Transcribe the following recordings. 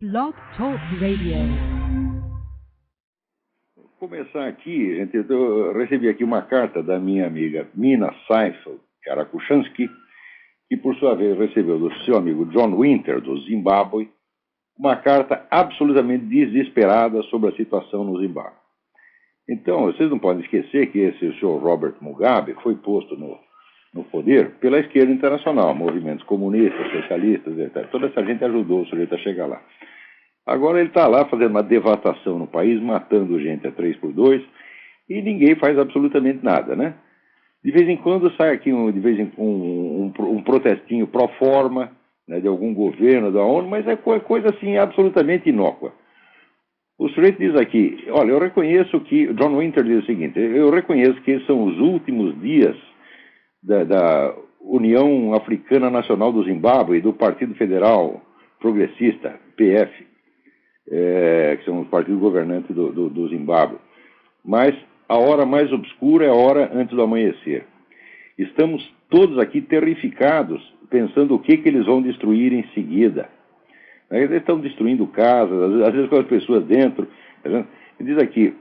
Blog Talk Radio. Vou começar aqui, gente. Eu recebi aqui uma carta da minha amiga Mina Seifel Karakushansky, que por sua vez recebeu do seu amigo John Winter, do Zimbábue, uma carta absolutamente desesperada sobre a situação no Zimbábue. Então, vocês não podem esquecer que esse senhor Robert Mugabe foi posto no poder pela esquerda internacional, movimentos comunistas, socialistas, etc. Toda essa gente ajudou o sujeito a chegar lá. Agora ele está lá fazendo uma devastação no país, matando gente a 3x2, e ninguém faz absolutamente nada, né? De vez em quando sai aqui um protestinho pro forma, né, de algum governo, da ONU, mas é coisa assim absolutamente inócua. O sujeito diz aqui, olha, eu reconheço que, John Winter diz o seguinte, eu reconheço que são os últimos dias da União Africana Nacional do Zimbábue e do Partido Federal Progressista, PF, que são os partidos governantes do Zimbábue. Mas a hora mais obscura é a hora antes do amanhecer. Estamos todos aqui terrificados, pensando o que eles vão destruir em seguida. Eles estão destruindo casas, às vezes com as pessoas dentro. Ele diz aqui,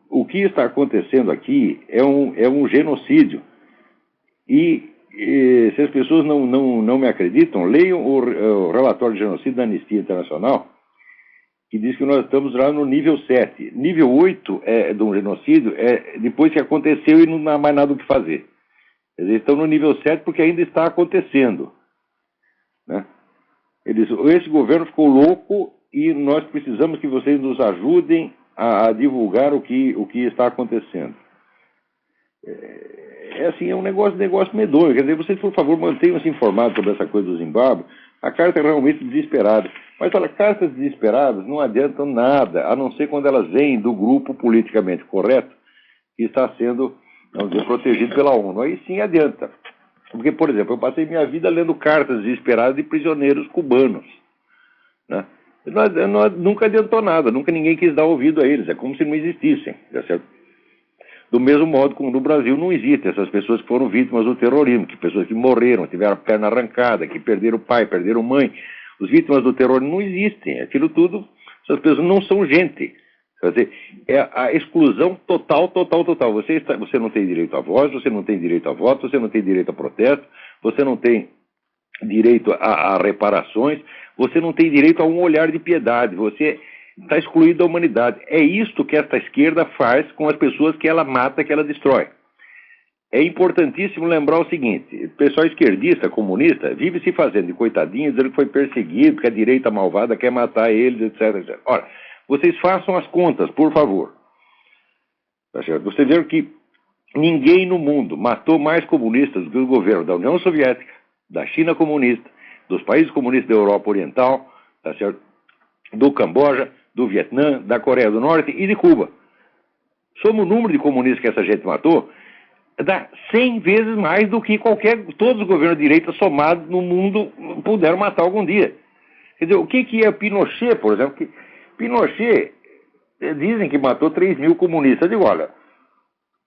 o que está acontecendo aqui é um genocídio. E se as pessoas não me acreditam, leiam o relatório de genocídio da Anistia Internacional, que diz que nós estamos lá no nível 7. Nível 8 de um genocídio é depois que aconteceu e não há mais nada o que fazer. Eles estão no nível 7 porque ainda está acontecendo. Né? Esse governo ficou louco e nós precisamos que vocês nos ajudem a divulgar o que está acontecendo. É um negócio medonho. Quer dizer, vocês, por favor, mantenham-se informados sobre essa coisa do Zimbábue. A carta é realmente desesperada. Mas, olha, cartas desesperadas não adiantam nada, a não ser quando elas vêm do grupo politicamente correto que está sendo, vamos dizer, protegido pela ONU. Aí sim adianta. Porque, por exemplo, eu passei minha vida lendo cartas desesperadas de prisioneiros cubanos. Né? Nunca adiantou nada, nunca ninguém quis dar ouvido a eles. É como se não existissem. Tá certo? Do mesmo modo como no Brasil não existem essas pessoas que foram vítimas do terrorismo, que pessoas que morreram, tiveram a perna arrancada, que perderam pai, perderam mãe. Os vítimas do terrorismo não existem. Aquilo tudo, essas pessoas não são gente. Quer dizer, é a exclusão total. Você não tem direito à voz, você não tem direito a voto, você não tem direito a protesto, você não tem direito a reparações, você não tem direito a um olhar de piedade, você está excluído da humanidade. É isto que esta esquerda faz com as pessoas que ela mata, que ela destrói. É importantíssimo lembrar o seguinte, o pessoal esquerdista, comunista, vive se fazendo de coitadinho, dizendo que foi perseguido, que a direita malvada quer matar eles, etc. Ora, vocês façam as contas, por favor. Tá certo? Você vê que ninguém no mundo matou mais comunistas do que o governo da União Soviética, da China comunista, dos países comunistas da Europa Oriental, tá certo? Do Camboja, do Vietnã, da Coreia do Norte e de Cuba. Somos o número de comunistas que essa gente matou, dá 100 vezes mais do que todos os governos de direita somados no mundo puderam matar algum dia. Quer dizer, o que é Pinochet, por exemplo? Pinochet, dizem que matou 3 mil comunistas. Eu digo, olha,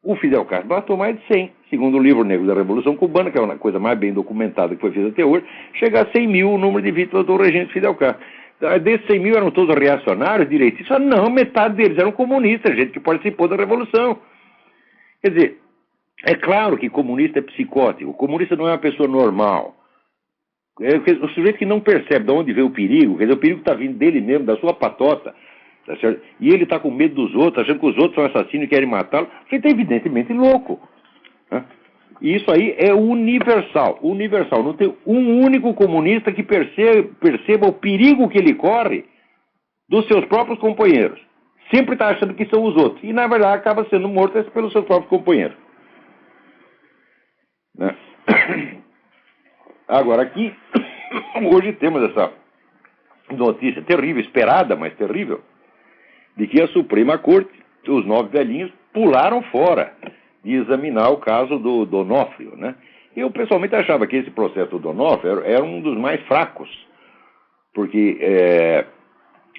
o Fidel Castro matou mais de 100, segundo o livro negro da Revolução Cubana, que é uma coisa mais bem documentada que foi feita até hoje, chega a 100 mil o número de vítimas do regime Fidel Castro. Desses 100 mil eram todos reacionários, direitistas? Não, metade deles eram comunistas, gente que participou da Revolução. Quer dizer, é claro que comunista é psicótico, o comunista não é uma pessoa normal. É o sujeito que não percebe de onde vem o perigo, quer dizer, o perigo está vindo dele mesmo, da sua patota, tá certo? E ele está com medo dos outros, achando que os outros são assassinos e querem matá-lo, ele está evidentemente louco. Né? E isso aí é universal, não tem um único comunista que perceba o perigo que ele corre dos seus próprios companheiros. Sempre está achando que são os outros, e na verdade acaba sendo morto pelos seus próprios companheiros. Né? Agora aqui, hoje temos essa notícia terrível, esperada, mas terrível, de que a Suprema Corte, os 9 velhinhos, pularam fora de examinar o caso do Donofrio, né? Eu pessoalmente achava que esse processo do Donofrio era um dos mais fracos, porque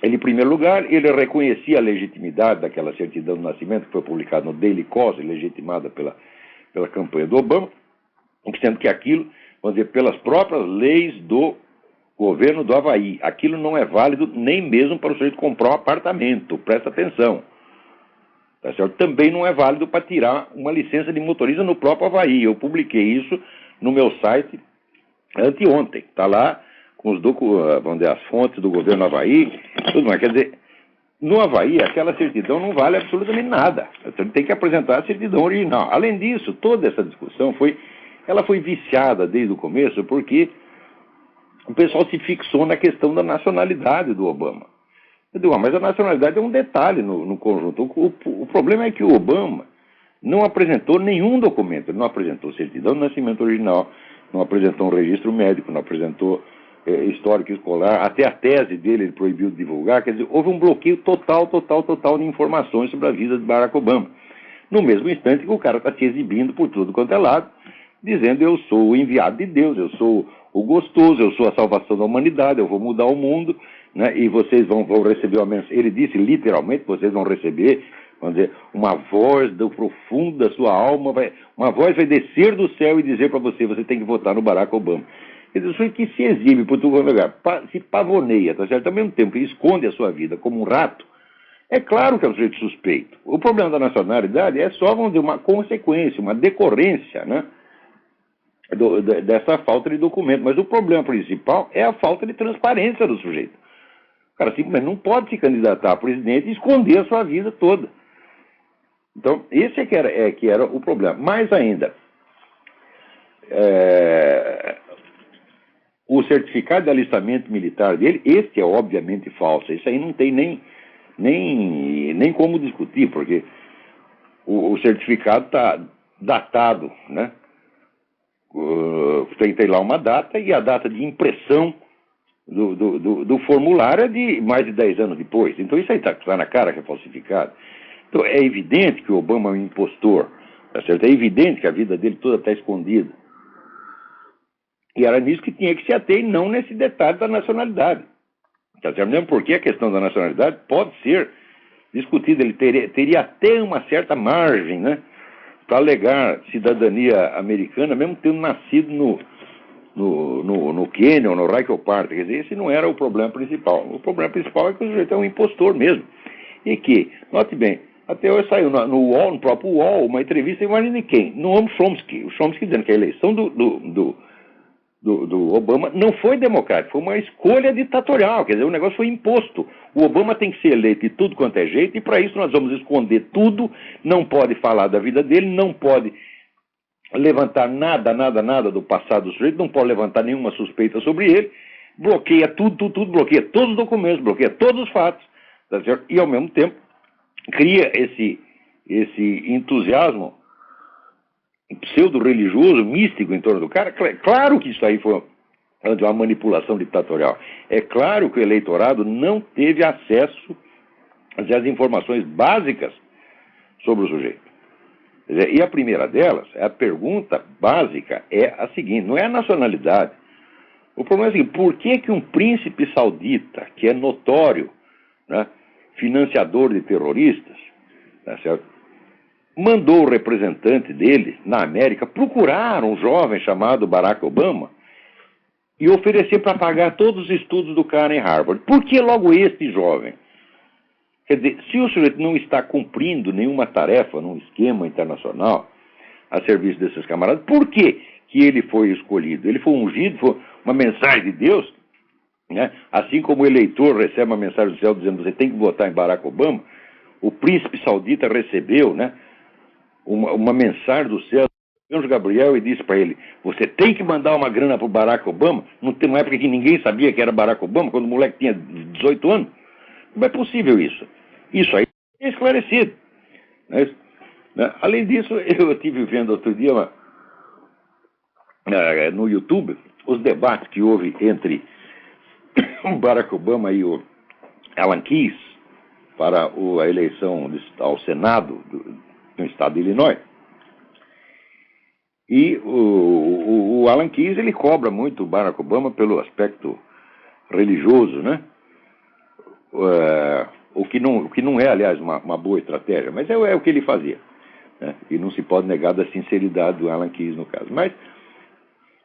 ele, em primeiro lugar, ele reconhecia a legitimidade daquela certidão de nascimento que foi publicada no Daily Kos, legitimada pela campanha do Obama, sendo que aquilo, vamos dizer, pelas próprias leis do governo do Havaí. Aquilo não é válido nem mesmo para o sujeito comprar um apartamento, presta atenção. Tá certo? Também não é válido para tirar uma licença de motorista no próprio Havaí. Eu publiquei isso no meu site anteontem. Está lá com os vamos dizer, as fontes do governo do Havaí, tudo mais. Quer dizer, no Havaí, aquela certidão não vale absolutamente nada. Você tem que apresentar a certidão original. Além disso, toda essa discussão ela foi viciada desde o começo, porque o pessoal se fixou na questão da nacionalidade do Obama. Eu digo, mas a nacionalidade é um detalhe no conjunto. O problema é que o Obama não apresentou nenhum documento. Ele não apresentou certidão de nascimento original, não apresentou um registro médico, não apresentou histórico escolar, até a tese dele ele proibiu de divulgar. Quer dizer, houve um bloqueio total de informações sobre a vida de Barack Obama. No mesmo instante que o cara está se exibindo por tudo quanto é lado, dizendo: eu sou o enviado de Deus, eu sou o gostoso, eu sou a salvação da humanidade, eu vou mudar o mundo, né? E vocês vão receber uma mensagem. Ele disse literalmente: vocês vão receber, vamos dizer, uma voz do profundo da sua alma, uma voz vai descer do céu e dizer para você: você tem que votar no Barack Obama. Quer dizer, o sujeito que se exibe por todo lugar, se pavoneia, tá certo? Ao mesmo tempo e esconde a sua vida como um rato, é claro que é um sujeito suspeito. O problema da nacionalidade é só, vamos dizer, uma consequência, uma decorrência, né, dessa falta de documento. Mas o problema principal é a falta de transparência do sujeito. O cara simplesmente não pode se candidatar a presidente e esconder a sua vida toda. Então, esse é que era o problema. Mais ainda, o certificado de alistamento militar dele, este é obviamente falso. Isso aí não tem nem como discutir, porque o certificado está datado, né? Tem lá uma data, e a data de impressão do formulário é de mais de 10 anos depois. Então isso aí está na cara que é falsificado. Então é evidente que o Obama é um impostor, tá certo? É evidente que a vida dele toda está escondida. E era nisso que tinha que se ater, e não nesse detalhe da nacionalidade. Tá certo? Mesmo porque a questão da nacionalidade pode ser discutida. Ele teria até uma certa margem, né, para alegar cidadania americana, mesmo tendo nascido no Quênia ou no Raico Park. Quer dizer, esse não era o problema principal. O problema principal é que o sujeito é um impostor mesmo. E que, note bem, até hoje saiu no UOL, no próprio UOL, uma entrevista, imagine quem? Noam Chomsky. O Chomsky dizendo que a eleição do Obama não foi democrática, foi uma escolha ditatorial. Quer dizer, o negócio foi imposto. O Obama tem que ser eleito de tudo quanto é jeito, e para isso nós vamos esconder tudo, não pode falar da vida dele, não pode levantar nada do passado do sujeito, não pode levantar nenhuma suspeita sobre ele, bloqueia tudo, bloqueia todos os documentos, bloqueia todos os fatos, tá certo? E ao mesmo tempo cria esse entusiasmo pseudo-religioso, místico em torno do cara. Claro que isso aí foi uma manipulação ditatorial. É claro que o eleitorado não teve acesso às informações básicas sobre o sujeito. E a primeira delas, a pergunta básica é a seguinte: não é a nacionalidade. O problema é o seguinte: por que um príncipe saudita, que é notório, né, financiador de terroristas, tá certo, mandou o representante dele na América procurar um jovem chamado Barack Obama e oferecer para pagar todos os estudos do cara em Harvard? Por que logo este jovem? Quer dizer, se o sujeito não está cumprindo nenhuma tarefa num esquema internacional a serviço desses camaradas, por que ele foi escolhido? Ele foi ungido, foi uma mensagem de Deus, né? Assim como o eleitor recebe uma mensagem do céu dizendo: você tem que votar em Barack Obama, o príncipe saudita recebeu, né, uma mensagem do céu, o anjo Gabriel, e disse para ele: você tem que mandar uma grana para o Barack Obama. Não tem uma época que ninguém sabia que era Barack Obama, quando o moleque tinha 18 anos. Como é possível isso? Isso aí é esclarecido. Né? Além disso, eu estive vendo outro dia no YouTube os debates que houve entre o Barack Obama e o Alan Keyes para a eleição ao Senado no estado de Illinois. E o Alan Keyes, ele cobra muito o Barack Obama pelo aspecto religioso, né? O que não é, aliás, uma boa estratégia, mas é o que ele fazia, né? E não se pode negar da sinceridade do Alan Keyes no caso. Mas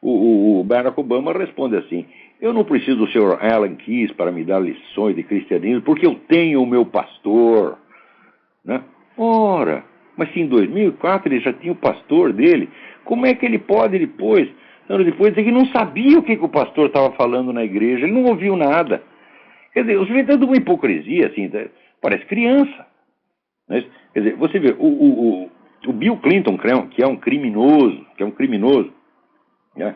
o Barack Obama responde assim: Eu não preciso do Sr. Alan Keyes para me dar lições de cristianismo, porque eu tenho o meu pastor. Né? Ora, mas se em 2004 ele já tinha o pastor dele, como é que ele pode depois, anos depois, dizer que não sabia o que o pastor estava falando na igreja, ele não ouviu nada? Quer dizer, o sujeito é de uma hipocrisia, assim, parece criança. Né? Quer dizer, você vê, o Bill Clinton, que é um criminoso, né?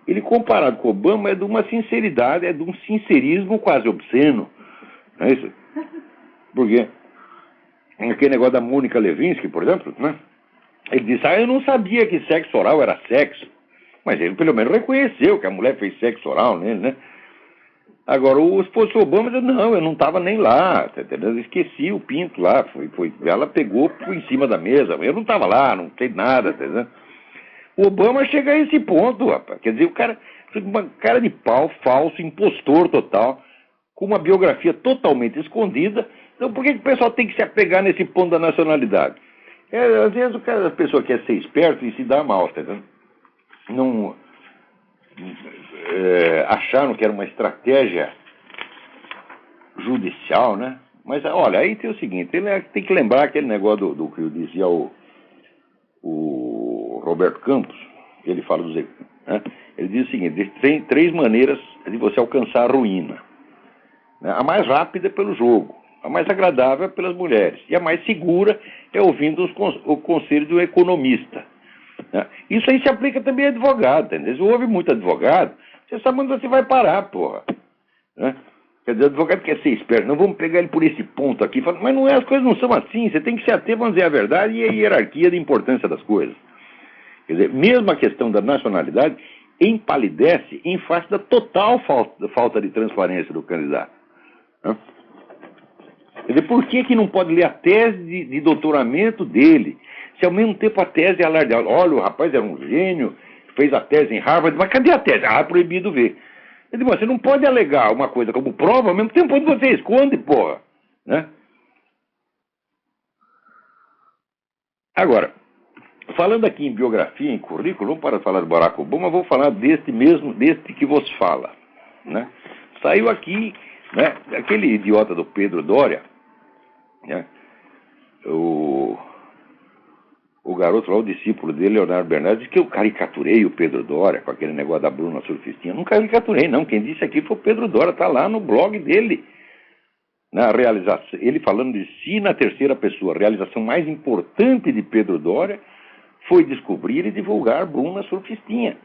Ele, comparado com Obama, é de uma sinceridade, é de um sincerismo quase obsceno. Não é isso? Porque aquele negócio da Mônica Lewinsky, por exemplo, né? Ele disse, eu não sabia que sexo oral era sexo. Mas ele pelo menos reconheceu que a mulher fez sexo oral nele, né? Agora, o esposo Obama disse, não, eu não estava nem lá, tá entendendo? Eu esqueci o pinto lá, ela pegou por em cima da mesa, eu não estava lá, não sei nada, tá entendendo? O Obama chega a esse ponto, rapaz. Quer dizer, o cara, uma cara de pau, falso, impostor total, com uma biografia totalmente escondida. Então, por que o pessoal tem que se apegar nesse ponto da nacionalidade? Às vezes a pessoa quer ser esperto e se dá mal, tá entendendo? Não acharam que era uma estratégia judicial, né? Mas, olha, aí tem o seguinte, ele tem que lembrar aquele negócio do que eu dizia o Roberto Campos, ele fala do Zé, né? Ele diz o seguinte, tem 3 maneiras de você alcançar a ruína. Né? A mais rápida é pelo jogo, a mais agradável é pelas mulheres, e a mais segura é ouvindo o conselho do economista. Né? Isso aí se aplica também a advogado, entendeu? Se ouve muito advogado, você sabe onde você vai parar, porra. Né? Quer dizer, o advogado quer ser esperto, não vamos pegar ele por esse ponto aqui, mas não é, as coisas não são assim, você tem que se ater, vamos dizer a verdade, e a hierarquia da importância das coisas. Quer dizer, mesmo a questão da nacionalidade empalidece em face da total falta de transparência do candidato. Né? Quer dizer, por que não pode ler a tese de doutoramento dele, se ao mesmo tempo a tese é alardeada? Olha, o rapaz era um gênio, fez a tese em Harvard, mas cadê a tese? É proibido ver. Quer dizer, você não pode alegar uma coisa como prova, ao mesmo tempo onde você esconde, porra. Né? Agora, falando aqui em biografia, em currículo, para falar de Barack Obama, vou falar deste que vos fala. Né? Saiu aqui, né, aquele idiota do Pedro Doria, né, o garoto lá, o discípulo dele, Leonardo Bernardes, disse que eu caricaturei o Pedro Doria com aquele negócio da Bruna Surfistinha. Não caricaturei, não. Quem disse aqui foi o Pedro Doria, está lá no blog dele. Na realização, ele falando de si na terceira pessoa. A realização mais importante de Pedro Doria foi descobrir e divulgar Bruna Surfistinha.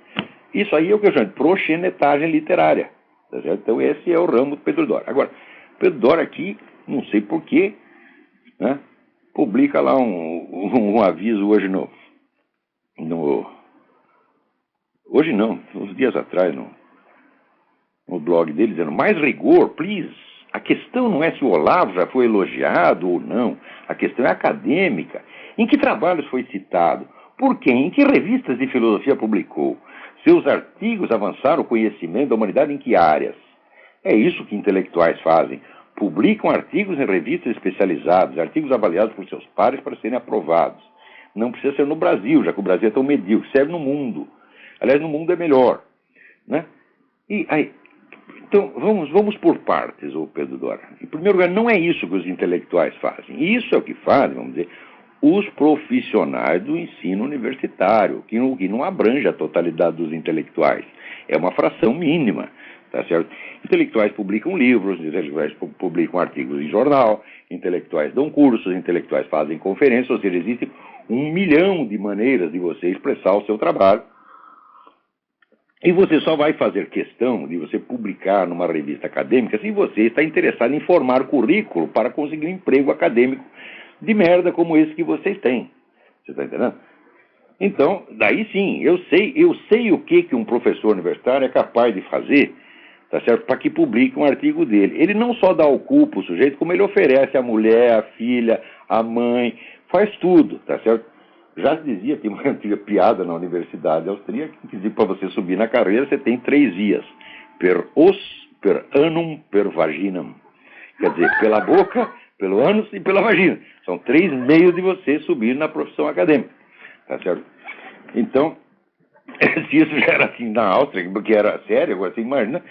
Isso aí é o que eu chamo de proxenetagem literária. Tá certo? Então esse é o ramo do Pedro Doria. Agora, Pedro Doria aqui, não sei porquê, né, publica lá um aviso hoje hoje não, uns dias atrás no blog dele, dizendo, mais rigor, please. A questão não é se o Olavo já foi elogiado ou não. A questão é acadêmica. Em que trabalhos foi citado? Por quem? Em que revistas de filosofia publicou? Seus artigos avançaram o conhecimento da humanidade em que áreas? É isso que intelectuais fazem. Publicam artigos em revistas especializadas, artigos avaliados por seus pares para serem aprovados. Não precisa ser no Brasil, já que o Brasil é tão medíocre. Serve no mundo. Aliás, no mundo é melhor. Né? E aí, então, vamos por partes, ô Pedro Doria. Em primeiro lugar, não é isso que os intelectuais fazem. Isso é o que fazem, vamos dizer, os profissionais do ensino universitário, que não abrange a totalidade dos intelectuais. É uma fração mínima, tá certo? Intelectuais publicam livros, intelectuais publicam artigos em jornal, intelectuais dão cursos, intelectuais fazem conferências, ou seja, existe 1 milhão de maneiras de você expressar o seu trabalho. E você só vai fazer questão de você publicar numa revista acadêmica se você está interessado em formar currículo para conseguir um emprego acadêmico de merda como esse que vocês têm. Você está entendendo? Então, daí sim, eu sei o que um professor universitário é capaz de fazer, tá certo? Para que publique um artigo dele. Ele não só dá o cu pro sujeito, como ele oferece a mulher, a filha, a mãe, faz tudo, tá certo? Já se dizia, tem uma antiga piada na Universidade Austríaca, que dizia que para você subir na carreira você tem 3 vias. Per os, per anum, per vaginam. Quer dizer, pela boca, pelo ânus e pela vagina. São 3 meios de você subir na profissão acadêmica. Tá certo? Então, se isso já era assim na Áustria, porque era sério, agora você imagina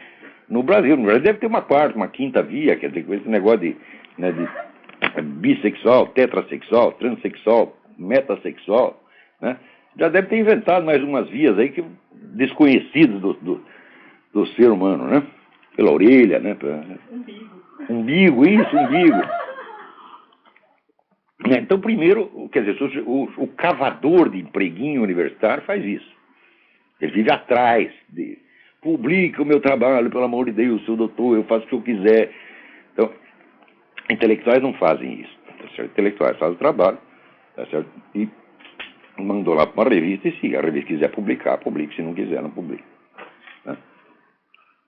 No Brasil deve ter uma quarta, uma quinta via, quer dizer, com esse negócio de, né, de bissexual, tetrassexual, transexual, metasexual, né? Já deve ter inventado mais umas vias aí que desconhecidas do ser humano, né? Pela orelha, né? Umbigo, isso, umbigo. Então, primeiro, quer dizer, o cavador de empreguinho universitário faz isso. Ele vive atrás de... Publica o meu trabalho, pelo amor de Deus, seu doutor, eu faço o que eu quiser. Então, intelectuais não fazem isso. Tá certo? Intelectuais fazem o trabalho, tá certo? E mandou lá para uma revista e se a revista quiser publicar, publique. Se não quiser, não publique. Né?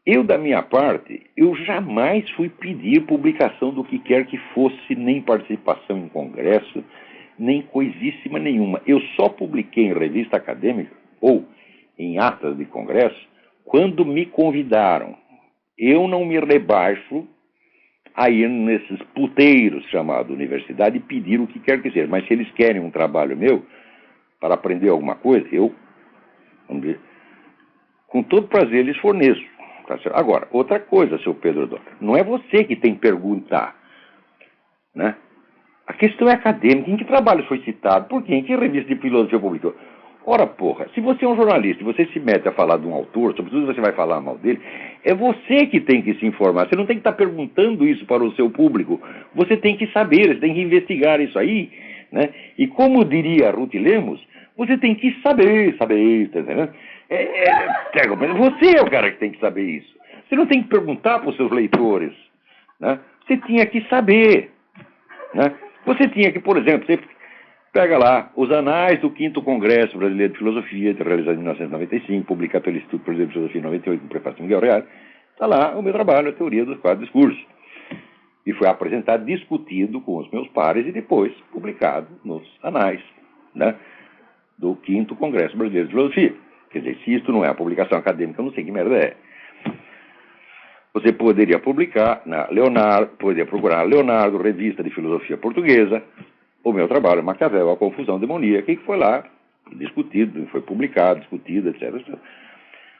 Eu, da minha parte, eu jamais fui pedir publicação do que quer que fosse, nem participação em congresso, nem coisíssima nenhuma. Eu só publiquei em revista acadêmica ou em atas de congresso quando me convidaram. Eu não me rebaixo a ir nesses puteiros chamados universidade e pedir o que quer que seja. Mas se eles querem um trabalho meu para aprender alguma coisa, eu, vamos dizer, com todo prazer lhes forneço. Tá certo? Agora, outra coisa, seu Pedro Doca, não é você que tem que perguntar, né? A questão é acadêmica. Em que trabalho foi citado? Por quem? Em que revista de filosofia publicou? Ora, porra, se você é um jornalista e você se mete a falar de um autor, sobretudo você vai falar mal dele, é você que tem que se informar. Você não tem que estar perguntando isso para o seu público. Você tem que saber, você tem que investigar isso aí, né? E como diria Ruth Lemos, você tem que saber, tá entendendo? Você é o cara que tem que saber isso. Você não tem que perguntar para os seus leitores, né? Você tinha que saber, né? Você tinha que, por exemplo, você pega lá os anais do 5º Congresso Brasileiro de Filosofia, realizado em 1995, publicado pelo Instituto Brasileiro de Filosofia em 98, com prefácio de Miguel Reale. Está lá o meu trabalho, a teoria dos 4 discursos. E foi apresentado, discutido com os meus pares e depois publicado nos anais, né, do 5º Congresso Brasileiro de Filosofia. Quer dizer, se isto não é a publicação acadêmica, eu não sei que merda é. Você poderia publicar na Leonardo, poderia procurar Leonardo, Revista de Filosofia Portuguesa, o meu trabalho, Maquiavel, a Confusão Demoníaca, que foi lá discutido, foi publicado, discutido, etc.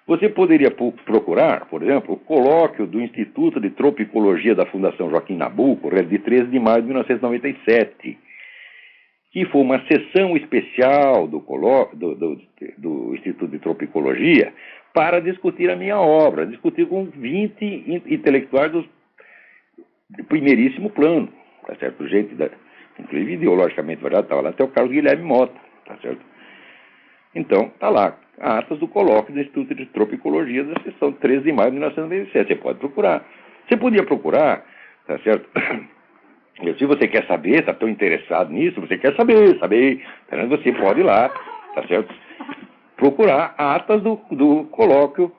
Você poderia procurar, por exemplo, o colóquio do Instituto de Tropicologia da Fundação Joaquim Nabuco, de 13 de maio de 1997, que foi uma sessão especial do Instituto de Tropicologia para discutir a minha obra, discutir com 20 intelectuais de primeiríssimo plano, tá certo? Gente, inclusive ideologicamente verdade, estava lá até o Carlos Guilherme Mota, tá certo? Então, está lá, atas do colóquio do Instituto de Tropicologia da sessão 13 de maio de 1997. Você pode procurar. Você podia procurar, tá certo? Se você quer saber, está tão interessado nisso, você quer saber, você pode ir lá, tá certo? Procurar atas do colóquio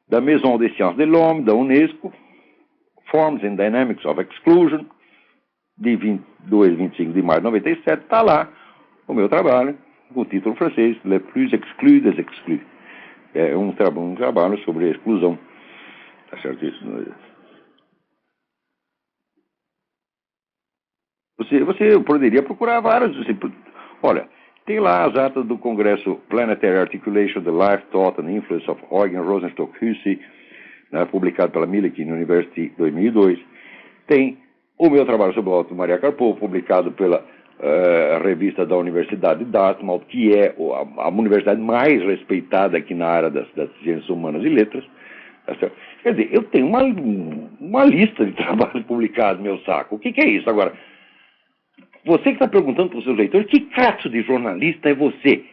da Maison des Sciences de l'Homme, da Unesco, Forms and Dynamics of Exclusion, de 22 e 25 de maio de 97, está lá o meu trabalho, com o título francês, Le plus exclu des exclus. É um trabalho sobre a exclusão. Tá certo isso? Você poderia procurar várias. Olha, tem lá as atas do Congresso Planetary Articulation, The Life, Thought and Influence of Eugen Rosenstock Hussey, né, publicado pela Milken University 2002. Tem o meu trabalho sobre o Otto Maria Karpov, publicado pela revista da Universidade de Dartmouth, que é a universidade mais respeitada aqui na área das ciências humanas e letras. Tá certo? Quer dizer, eu tenho uma lista de trabalhos publicados no meu saco. O que é isso? Agora, você que está perguntando para os seus leitores, que caso de jornalista é você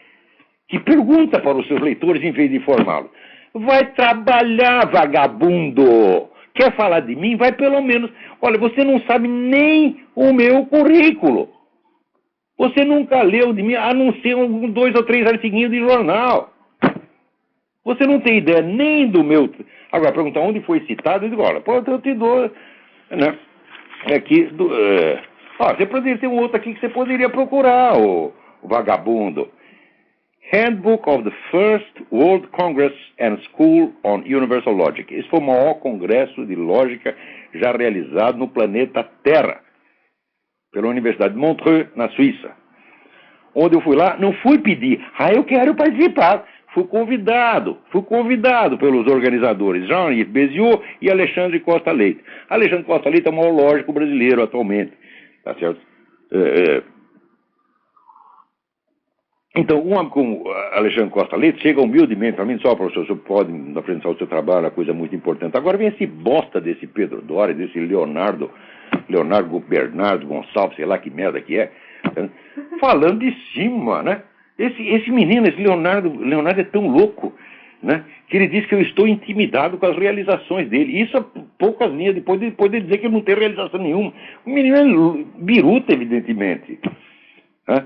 que pergunta para os seus leitores em vez de informá-los? Vai trabalhar, vagabundo! Quer falar de mim? Vai pelo menos... Olha, você não sabe nem o meu currículo. Você nunca leu de mim, a não ser 2 ou 3 artiguinhos de jornal. Você não tem ideia nem do meu... Agora, perguntar onde foi citado, eu digo, olha, eu te dou... Né? Aqui, você poderia ter um outro aqui que você poderia procurar, o vagabundo. Handbook of the First World Congress and School on Universal Logic. Esse foi o maior congresso de lógica já realizado no planeta Terra, pela Universidade de Montreux, na Suíça. Onde eu fui lá, não fui pedir, eu quero participar. Fui convidado pelos organizadores Jean-Yves Béziot e Alexandre Costa Leite. Alexandre Costa Leite é o maior lógico brasileiro atualmente, tá certo? Então, um homem como Alexandre Costa Leite chega humildemente para mim, só professor, o senhor pode apresentar o seu trabalho, é coisa muito importante. Agora vem esse bosta desse Pedro Doria, desse Leonardo Bernardo Gonçalves, sei lá que merda que é, falando de cima, né? Esse menino, esse Leonardo é tão louco, né? Que ele diz que eu estou intimidado com as realizações dele. Isso a poucas linhas depois de dizer que ele não tem realização nenhuma. O menino é biruta, evidentemente, né?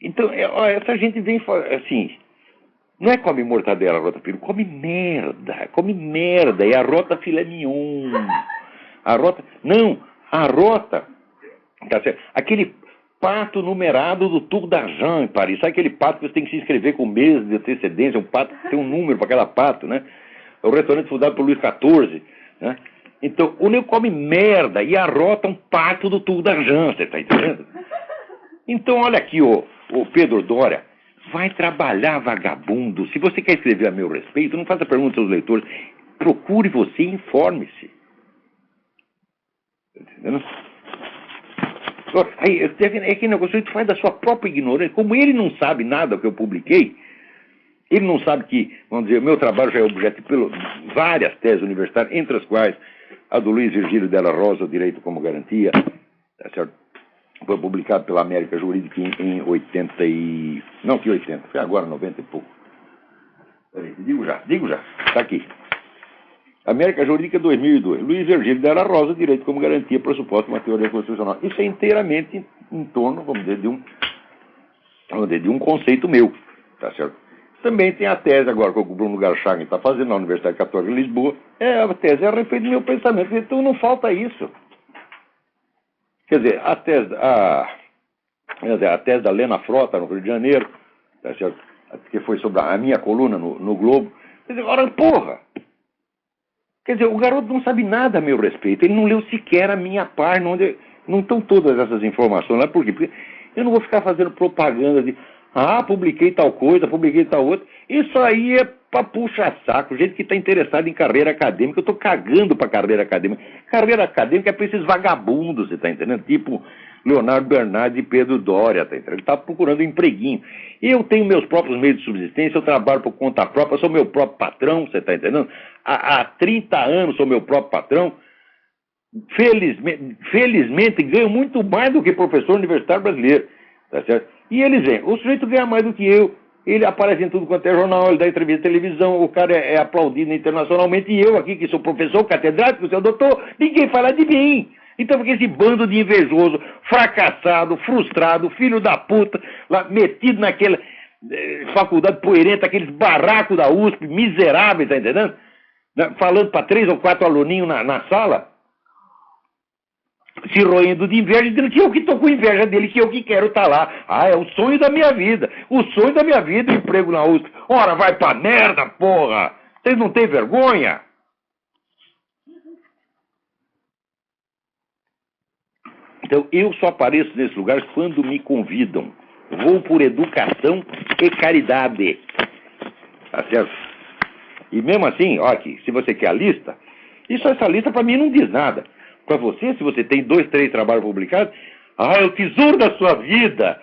Então, essa gente vem assim, não é come mortadela, rota peru, come merda, e a rota filé mignon. A rota, tá certo? Aquele pato numerado do Tour d'Argent em Paris, sabe aquele pato que você tem que se inscrever com meses de antecedência, um pato que tem um número para cada pato, né? É o restaurante fundado por Luís XIV, né? Então, o nego come merda, e a rota é um pato do Tour d'Argent, você tá entendendo? Então, olha aqui, o Pedro Doria, vai trabalhar, vagabundo. Se você quer escrever a meu respeito, não faça perguntas aos leitores. Procure você e informe-se. Entendeu? É que negócio, tu faz da sua própria ignorância. Como ele não sabe nada do que eu publiquei, ele não sabe que, vamos dizer, o meu trabalho já é objeto de várias teses universitárias, entre as quais a do Luiz Virgílio Della Rosa, Direito como Garantia, tá certo? Foi publicado pela América Jurídica em 80 e... Não, que 80, foi agora 90 e pouco. Peraí, digo já, tá aqui. América Jurídica 2002. Luiz Virgílio Della Rosa, Direito como Garantia, Pressuposto de uma Teoria Constitucional. Isso é inteiramente em torno, vamos dizer, de um conceito meu, tá certo? Também tem a tese agora que o Bruno Garchagen está fazendo na Universidade Católica de Lisboa. A tese é a respeito do meu pensamento. Então não falta isso. Quer dizer, a tese da Lena Frota, no Rio de Janeiro, tá certo? Que foi sobre a minha coluna no Globo. Quer dizer, ora, porra! Quer dizer, o garoto não sabe nada a meu respeito. Ele não leu sequer a minha página, onde não estão todas essas informações lá. Por quê? Porque eu não vou ficar fazendo propaganda de publiquei tal coisa, publiquei tal outra. Isso aí é pra puxar saco. Gente que está interessado em carreira acadêmica. Eu estou cagando pra carreira acadêmica. Carreira acadêmica é pra esses vagabundos, você tá entendendo? Tipo Leonardo Bernardo e Pedro Doria, tá entendendo? Ele está procurando um empreguinho. Eu tenho meus próprios meios de subsistência, eu trabalho por conta própria, sou meu próprio patrão, você tá entendendo? Há 30 anos sou meu próprio patrão. Felizmente ganho muito mais do que professor universitário brasileiro, tá certo? E eles vêm, o sujeito ganha mais do que eu, ele aparece em tudo quanto é jornal, ele dá entrevista de televisão, o cara é aplaudido internacionalmente, e eu aqui, que sou professor catedrático, seu doutor, ninguém fala de mim. Então fica esse bando de invejoso, fracassado, frustrado, filho da puta, lá metido naquela faculdade poerenta, aqueles barracos da USP, miseráveis, tá entendendo? Falando para 3 ou 4 aluninhos na sala, se roendo de inveja, dizendo que eu que estou com inveja dele, que eu que quero estar lá. É o sonho da minha vida. O sonho da minha vida, o emprego na USP. Ora, vai pra merda, porra! Vocês não têm vergonha? Então, eu só apareço nesses lugares quando me convidam. Vou por educação e caridade. Tá certo? E mesmo assim, ó aqui, se você quer a lista, essa lista para mim não diz nada. Para você, se você tem 2, 3 trabalhos publicados, é o tesouro da sua vida.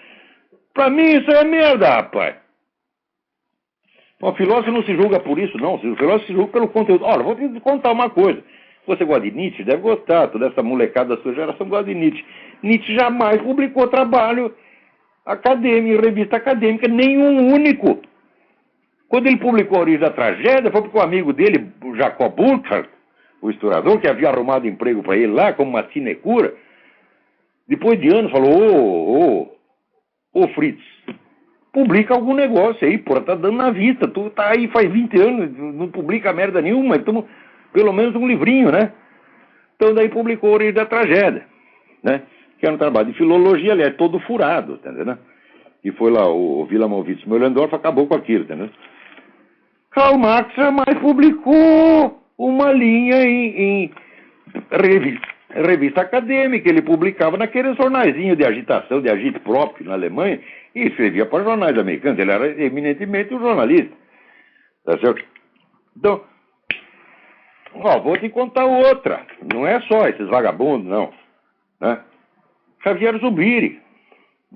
Para mim isso é merda, rapaz. O filósofo não se julga por isso, não. O filósofo se julga pelo conteúdo. Olha, vou te contar uma coisa. Você gosta de Nietzsche? Deve gostar. Toda essa molecada da sua geração gosta de Nietzsche. Nietzsche jamais publicou trabalho acadêmico, em revista acadêmica, nenhum único. Quando ele publicou A Origem da Tragédia, foi porque o amigo dele, o Jacob Burckhardt, o historiador, que havia arrumado emprego para ele lá, como uma sinecura, depois de anos falou, ô Fritz, publica algum negócio aí, porra, tá dando na vista, tu tá aí faz 20 anos, não publica merda nenhuma, então, pelo menos um livrinho, né? Então daí publicou A Origem da Tragédia, né? Que era um trabalho de filologia, aliás, todo furado, tá entendendo? E foi lá, o Wilamowitz Möllendorf acabou com aquilo, tá entendendo? Karl Marx jamais publicou uma linha em revista acadêmica, ele publicava naqueles jornaizinhos de agitação, de agite próprio na Alemanha, e escrevia para jornais americanos. Ele era eminentemente um jornalista. Tá certo? Então, ó, vou te contar outra. Não é só esses vagabundos, não. Né? Xavier Zubiri.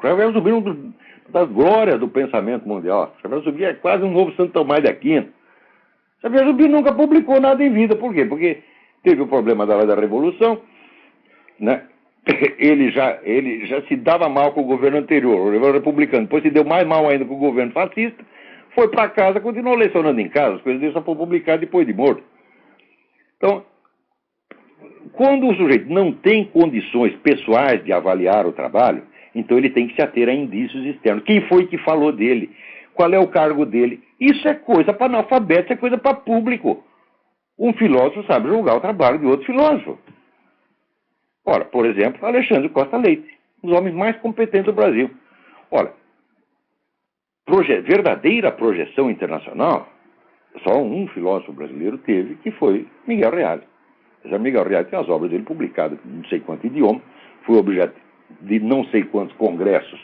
Xavier Zubiri é uma das glórias do pensamento mundial. Xavier Zubiri é quase um novo Santo Tomás de Aquino. Xavier Zubiri nunca publicou nada em vida. Por quê? Porque teve o problema da Revolução, né? Ele já se dava mal com o governo anterior, o governo republicano. Depois se deu mais mal ainda com o governo fascista. Foi para casa, continuou lecionando em casa. As coisas dele só foram publicadas depois de morto. Então, quando o sujeito não tem condições pessoais de avaliar o trabalho, então ele tem que se ater a indícios externos. Quem foi que falou dele? Qual é o cargo dele? Isso é coisa para analfabeto, isso é coisa para público. Um filósofo sabe julgar o trabalho de outro filósofo. Ora, por exemplo, Alexandre Costa Leite, um dos homens mais competentes do Brasil. Ora, verdadeira projeção internacional, só um filósofo brasileiro teve, que foi Miguel Reale. Miguel Reale tem as obras dele publicadas em não sei quanto idioma, foi objeto de não sei quantos congressos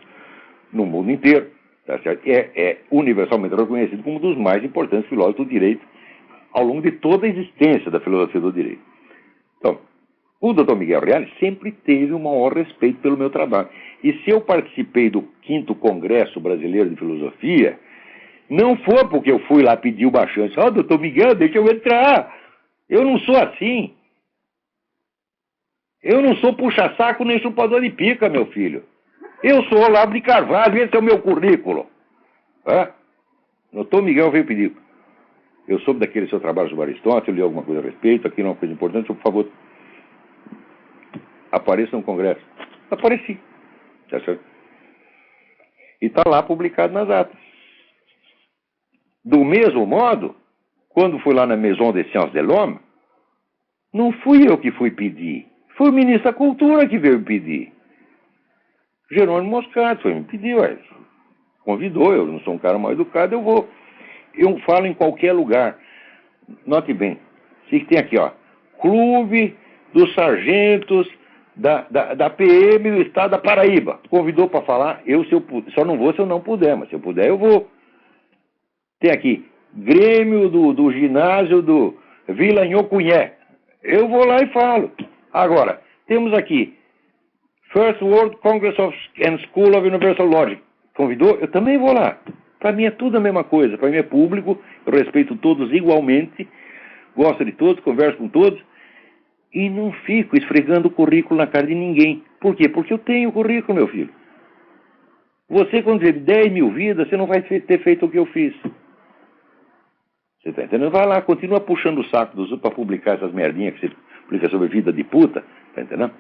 no mundo inteiro, tá certo? É universalmente reconhecido como um dos mais importantes filósofos do direito ao longo de toda a existência da filosofia do direito. Então, o Dr. Miguel Reale sempre teve o maior respeito pelo meu trabalho. E se eu participei do 5º Congresso Brasileiro de Filosofia, não foi porque eu fui lá pedir o baixante. Ó, doutor Miguel, deixa eu entrar. Eu não sou assim. Eu não sou puxa-saco nem chupador de pica, meu filho. Eu sou Olavo de Carvalho, esse é o meu currículo. Doutor Miguel veio pedir. Eu soube daquele seu trabalho sobre Aristóteles, eu li alguma coisa a respeito, aqui não é uma coisa importante, por favor, apareça no Congresso. Apareci. Tá certo? E está lá publicado nas atas. Do mesmo modo, quando fui lá na Maison des Sciences de l'Homme, não fui eu que fui pedir. Foi o ministro da Cultura que veio pedir. Jerônimo Moscato foi me pedir, convidou, eu não sou um cara mal educado, eu vou. Eu falo em qualquer lugar. Note bem, se tem aqui, ó, Clube dos Sargentos da PM do Estado da Paraíba. Convidou para falar, só não vou se eu não puder, mas se eu puder eu vou. Tem aqui, Grêmio do ginásio do Vila Nhocunyé. Eu vou lá e falo. Agora, temos aqui, First World Congress and School of Universal Logic. Convidou? Eu também vou lá. Para mim é tudo a mesma coisa. Para mim é público, eu respeito todos igualmente, gosto de todos, converso com todos, e não fico esfregando o currículo na cara de ninguém. Por quê? Porque eu tenho currículo, meu filho. Você, quando teve 10 mil vidas, você não vai ter feito o que eu fiz. Você está entendendo? Vai lá, continua puxando o saco dos outros para publicar essas merdinhas que você publica sobre vida de puta, tá entendendo?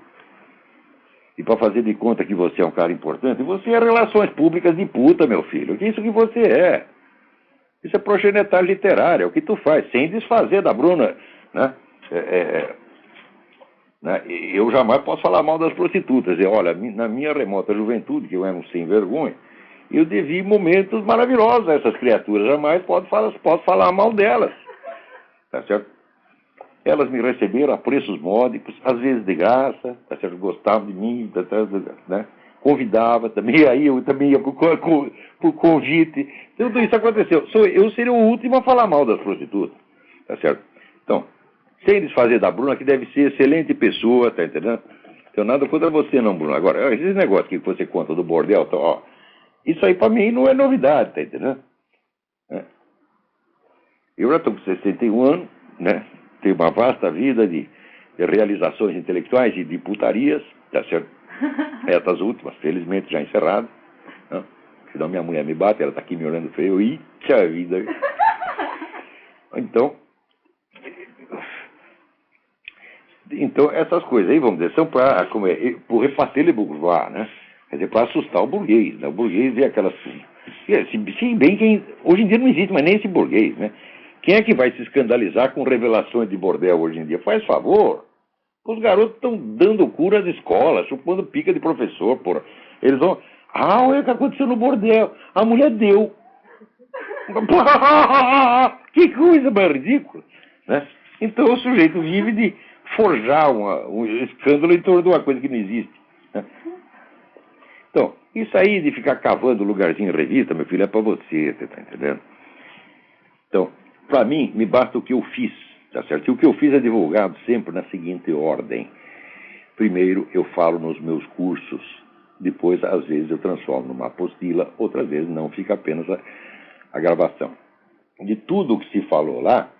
E para fazer de conta que você é um cara importante, você é relações públicas de puta, meu filho. Que isso que você é? Isso é progenitagem literária, é o que tu faz, sem desfazer da Bruna, né? Né? Eu jamais posso falar mal das prostitutas. Olha, na minha remota juventude, que eu era um sem vergonha, eu devi momentos maravilhosos a essas criaturas. Jamais posso falar mal delas. Tá certo? Elas me receberam a preços módicos, às vezes de graça, tá certo? Gostavam de mim, né? Convidava também, aí eu também ia por convite. Tudo isso aconteceu. Eu seria o último a falar mal das prostitutas. Tá certo? Então, sem desfazer da Bruna, que deve ser excelente pessoa, tá entendendo? Não tenho nada contra você não, Bruno. Agora, esse negócio que você conta do bordel, tá, ó, isso aí pra mim não é novidade, tá entendendo? Eu já estou com 61 anos, né? Tenho uma vasta vida de realizações intelectuais e de putarias, tá certo? Essas últimas, felizmente, já encerradas. Né? Senão minha mulher me bate, ela está aqui me olhando feio. Eita vida! Então, essas coisas aí, vamos dizer, são para repater le bourgeois, né? Quer dizer, para assustar o burguês, né? O burguês vê aquelas... Se bem hoje em dia não existe mais nem esse burguês, né? Quem é que vai se escandalizar com revelações de bordel hoje em dia? Faz favor. Os garotos estão dando cura às escolas, chupando pica de professor, porra. Eles vão... olha o que aconteceu no bordel. A mulher deu. Que coisa mais ridícula, né? Então o sujeito vive de forjar um escândalo em torno de uma coisa que não existe. Né? Então, isso aí de ficar cavando lugarzinho em revista, meu filho, é para você tá entendendo? Então, para mim, me basta o que eu fiz, tá certo? E o que eu fiz é divulgado sempre na seguinte ordem. Primeiro, eu falo nos meus cursos. Depois, às vezes, eu transformo numa apostila. Outras vezes, não, fica apenas a gravação. De tudo o que se falou lá,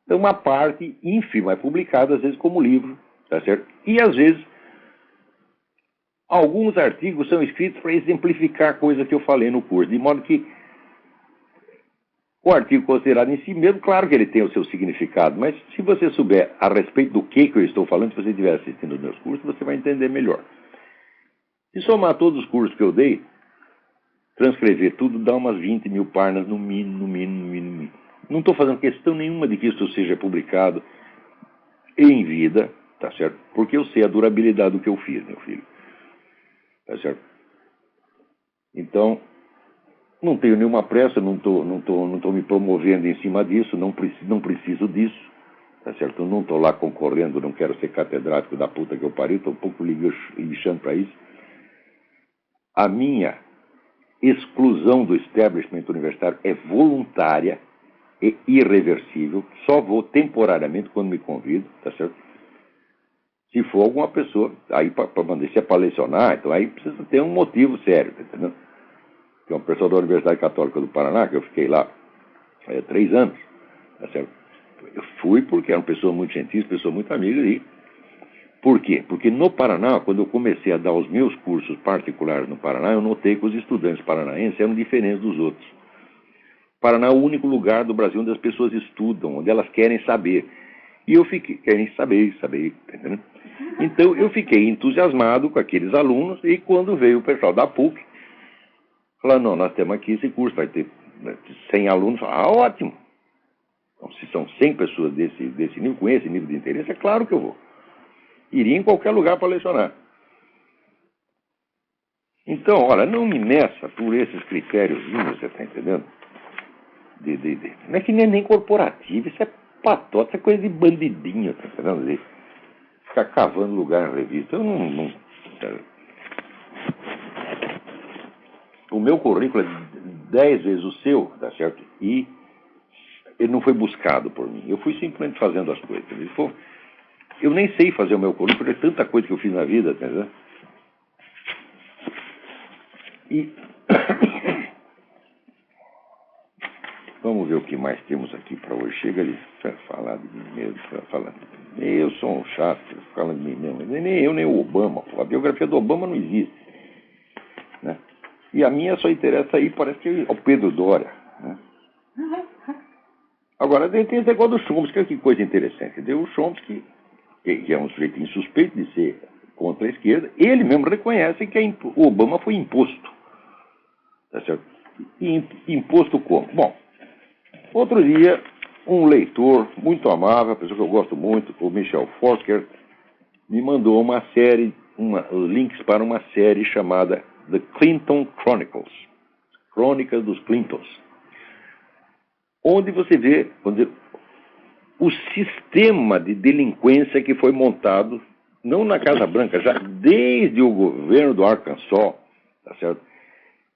uma parte ínfima é publicada, às vezes, como livro, tá certo? E, às vezes, alguns artigos são escritos para exemplificar a coisa que eu falei no curso, de modo que o artigo considerado em si mesmo, claro que ele tem o seu significado, mas se você souber a respeito do que eu estou falando, se você estiver assistindo os meus cursos, você vai entender melhor. Se somar todos os cursos que eu dei, transcrever tudo, dá umas 20 mil páginas no mínimo. Não estou fazendo questão nenhuma de que isso seja publicado em vida, tá certo? Porque eu sei a durabilidade do que eu fiz, meu filho. Tá certo? Então, não tenho nenhuma pressa, não tô me promovendo em cima disso, não preciso disso, tá certo? Eu não estou lá concorrendo, não quero ser catedrático da puta que eu pariu, estou um pouco lixando para isso. A minha exclusão do establishment universitário é voluntária e irreversível, só vou temporariamente quando me convido, tá certo? Se for alguma pessoa, aí se é para lecionar, então aí precisa ter um motivo sério, tá entendendo? Que é uma pessoa da Universidade Católica do Paraná, que eu fiquei lá 3 anos, tá certo? Eu fui porque era uma pessoa muito gentil, pessoa muito amiga, e por quê? Porque no Paraná, quando eu comecei a dar os meus cursos particulares no Paraná, eu notei que os estudantes paranaenses eram diferentes dos outros. O Paraná é o único lugar do Brasil onde as pessoas estudam, onde elas querem saber. E eu fiquei, querem saber, tá entendendo? Então eu fiquei entusiasmado com aqueles alunos, e quando veio o pessoal da PUC, falaram, não, nós temos aqui esse curso, vai ter 100 alunos. Ótimo! Então, se são 100 pessoas desse nível, com esse nível de interesse, é claro que eu vou. Iria em qualquer lugar para lecionar. Então, olha, não me meça por esses critérios, você está entendendo? Não é que nem corporativo, isso é patota, isso é coisa de bandidinho, tá entendendo? Ficar cavando lugar na revista. Eu não. O meu currículo é 10 vezes o seu, tá certo? E ele não foi buscado por mim. Eu fui simplesmente fazendo as coisas. Eu nem sei fazer o meu currículo, é tanta coisa que eu fiz na vida, tá entendendo? E vamos ver o que mais temos aqui para hoje. Chega ali para falar de mim mesmo, para falar. Eu sou um chato, falando de mim mesmo. Nem eu, nem o Obama. A biografia do Obama não existe. Né? E a minha só interessa aí, parece que é o Pedro Doria. Né? Agora, tem esse negócio do Chomsky, que coisa interessante. O Chomsky, que é um sujeito insuspeito de ser contra a esquerda, ele mesmo reconhece que o Obama foi imposto. Tá certo? E imposto como? Bom, outro dia, um leitor muito amável, uma pessoa que eu gosto muito, o Michel Fokker, me mandou uma série, links para uma série chamada The Clinton Chronicles, Crônicas dos Clintons, onde você vê o sistema de delinquência que foi montado, não na Casa Branca, já desde o governo do Arkansas, tá certo?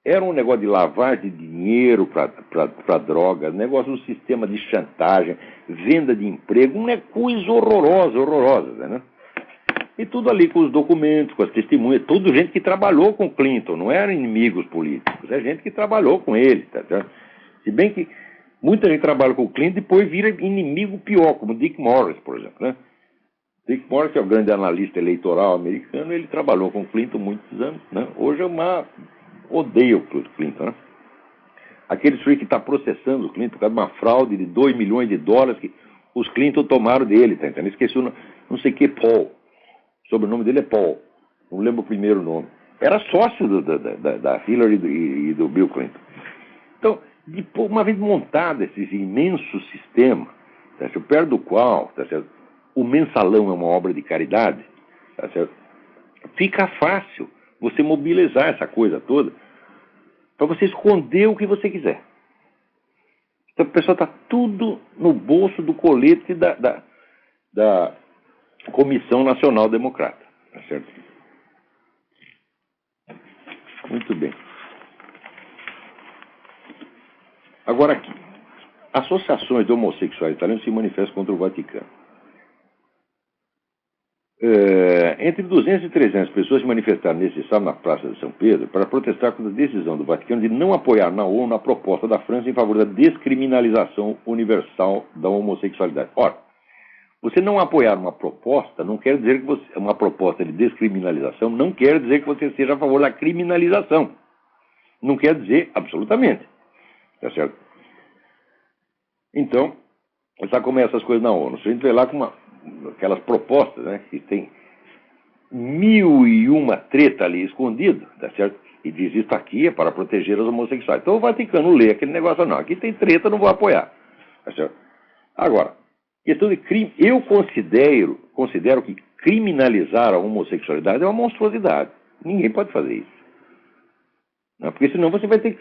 Era um negócio de lavagem de dinheiro para drogas, negócio do sistema de chantagem, venda de emprego, uma coisa horrorosa, né? E tudo ali com os documentos, com as testemunhas, tudo gente que trabalhou com Clinton, não eram inimigos políticos, é gente que trabalhou com ele, tá certo? Se bem que muita gente trabalha com o Clinton e depois vira inimigo pior, como Dick Morris, por exemplo, né? Dick Morris, que é o grande analista eleitoral americano, ele trabalhou com o Clinton muitos anos, né? Hoje é odeia o Clinton, né? Aquele sujeito que está processando o Clinton por causa de uma fraude de $2 milhões que os Clinton tomaram dele, tá entendendo? Esqueci não sei que, Paul. O sobrenome dele é Paul. Não lembro o primeiro nome. Era sócio da Hillary e do Bill Clinton. Então, uma vez montado esse imenso sistema, tá certo? Perto do qual, tá certo? O mensalão é uma obra de caridade, tá certo? Fica fácil você mobilizar essa coisa toda para você esconder o que você quiser. Então, o pessoal está tudo no bolso do colete da Comissão Nacional Democrata. Tá certo? Muito bem. Agora aqui. Associações de homossexuais italianos se manifestam contra o Vaticano. Entre 200 e 300 pessoas se manifestaram nesse sábado na Praça de São Pedro para protestar contra a decisão do Vaticano de não apoiar na ONU a proposta da França em favor da descriminalização universal da homossexualidade. Ora, você não apoiar uma proposta não quer dizer que você, uma proposta de descriminalização não quer dizer que você seja a favor da criminalização. Não quer dizer absolutamente. Tá certo? Então, já começa as coisas na ONU. Se a gente vê lá com aquelas propostas, né, que tem 1001 treta ali escondido, tá certo? E diz isso aqui é para proteger os homossexuais. Então o Vaticano lê aquele negócio, não, aqui tem treta, não vou apoiar. Tá certo? Agora, questão de crime, eu considero que criminalizar a homossexualidade é uma monstruosidade. Ninguém pode fazer isso. Não, porque senão você vai ter que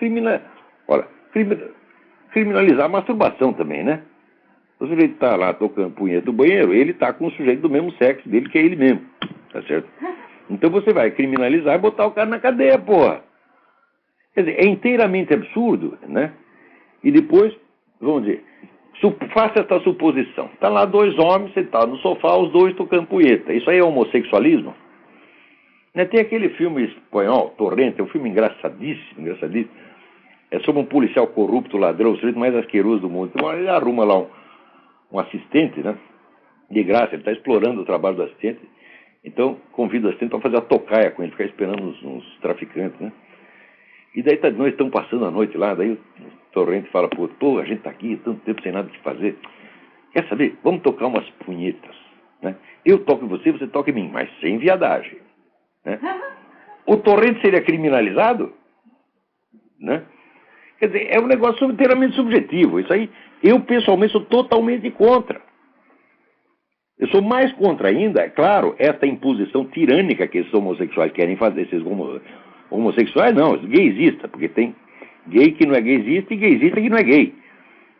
criminalizar a masturbação também, né? O sujeito está lá tocando punheta no banheiro, ele está com o sujeito do mesmo sexo dele, que é ele mesmo. Tá certo? Então você vai criminalizar e botar o cara na cadeia, porra. Quer dizer, é inteiramente absurdo, né? E depois, vamos dizer, faça essa suposição. Está lá dois homens sentados no sofá, os dois tocando punheta. Isso aí é homossexualismo? Né? Tem aquele filme espanhol, Torrente, é um filme engraçadíssimo. É sobre um policial corrupto, ladrão, o sujeito mais asqueroso do mundo. Então, ele arruma lá um assistente, né? De graça, ele está explorando o trabalho do assistente. Então, convida o assistente para fazer a tocaia com ele, ficar esperando uns traficantes, né? E daí nós estamos passando a noite lá, daí o Torrente fala, pô, a gente está aqui, tanto tempo sem nada o que fazer. Quer saber? Vamos tocar umas punhetas, né? Eu toco em você, você toca em mim, mas sem viadagem, né? O Torrente seria criminalizado, né? Quer dizer, é um negócio inteiramente subjetivo. Isso aí, eu pessoalmente sou totalmente contra. Eu sou mais contra ainda, é claro, essa imposição tirânica que esses homossexuais querem fazer. Esses homossexuais não, os gaysistas, porque tem gay que não é gaysista e gaysista que não é gay.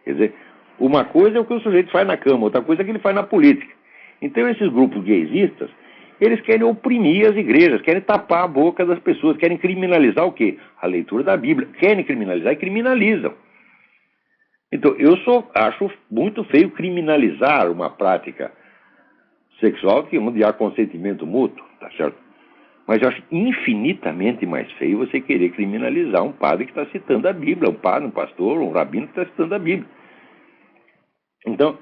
Quer dizer, uma coisa é o que o sujeito faz na cama, outra coisa é o que ele faz na política. Então esses grupos gaysistas, eles querem oprimir as igrejas, querem tapar a boca das pessoas, querem criminalizar o quê? A leitura da Bíblia. Querem criminalizar e criminalizam. Então, acho muito feio criminalizar uma prática sexual onde há consentimento mútuo, tá certo? Mas eu acho infinitamente mais feio você querer criminalizar um padre que está citando a Bíblia, um padre, um pastor, um rabino que está citando a Bíblia. Então,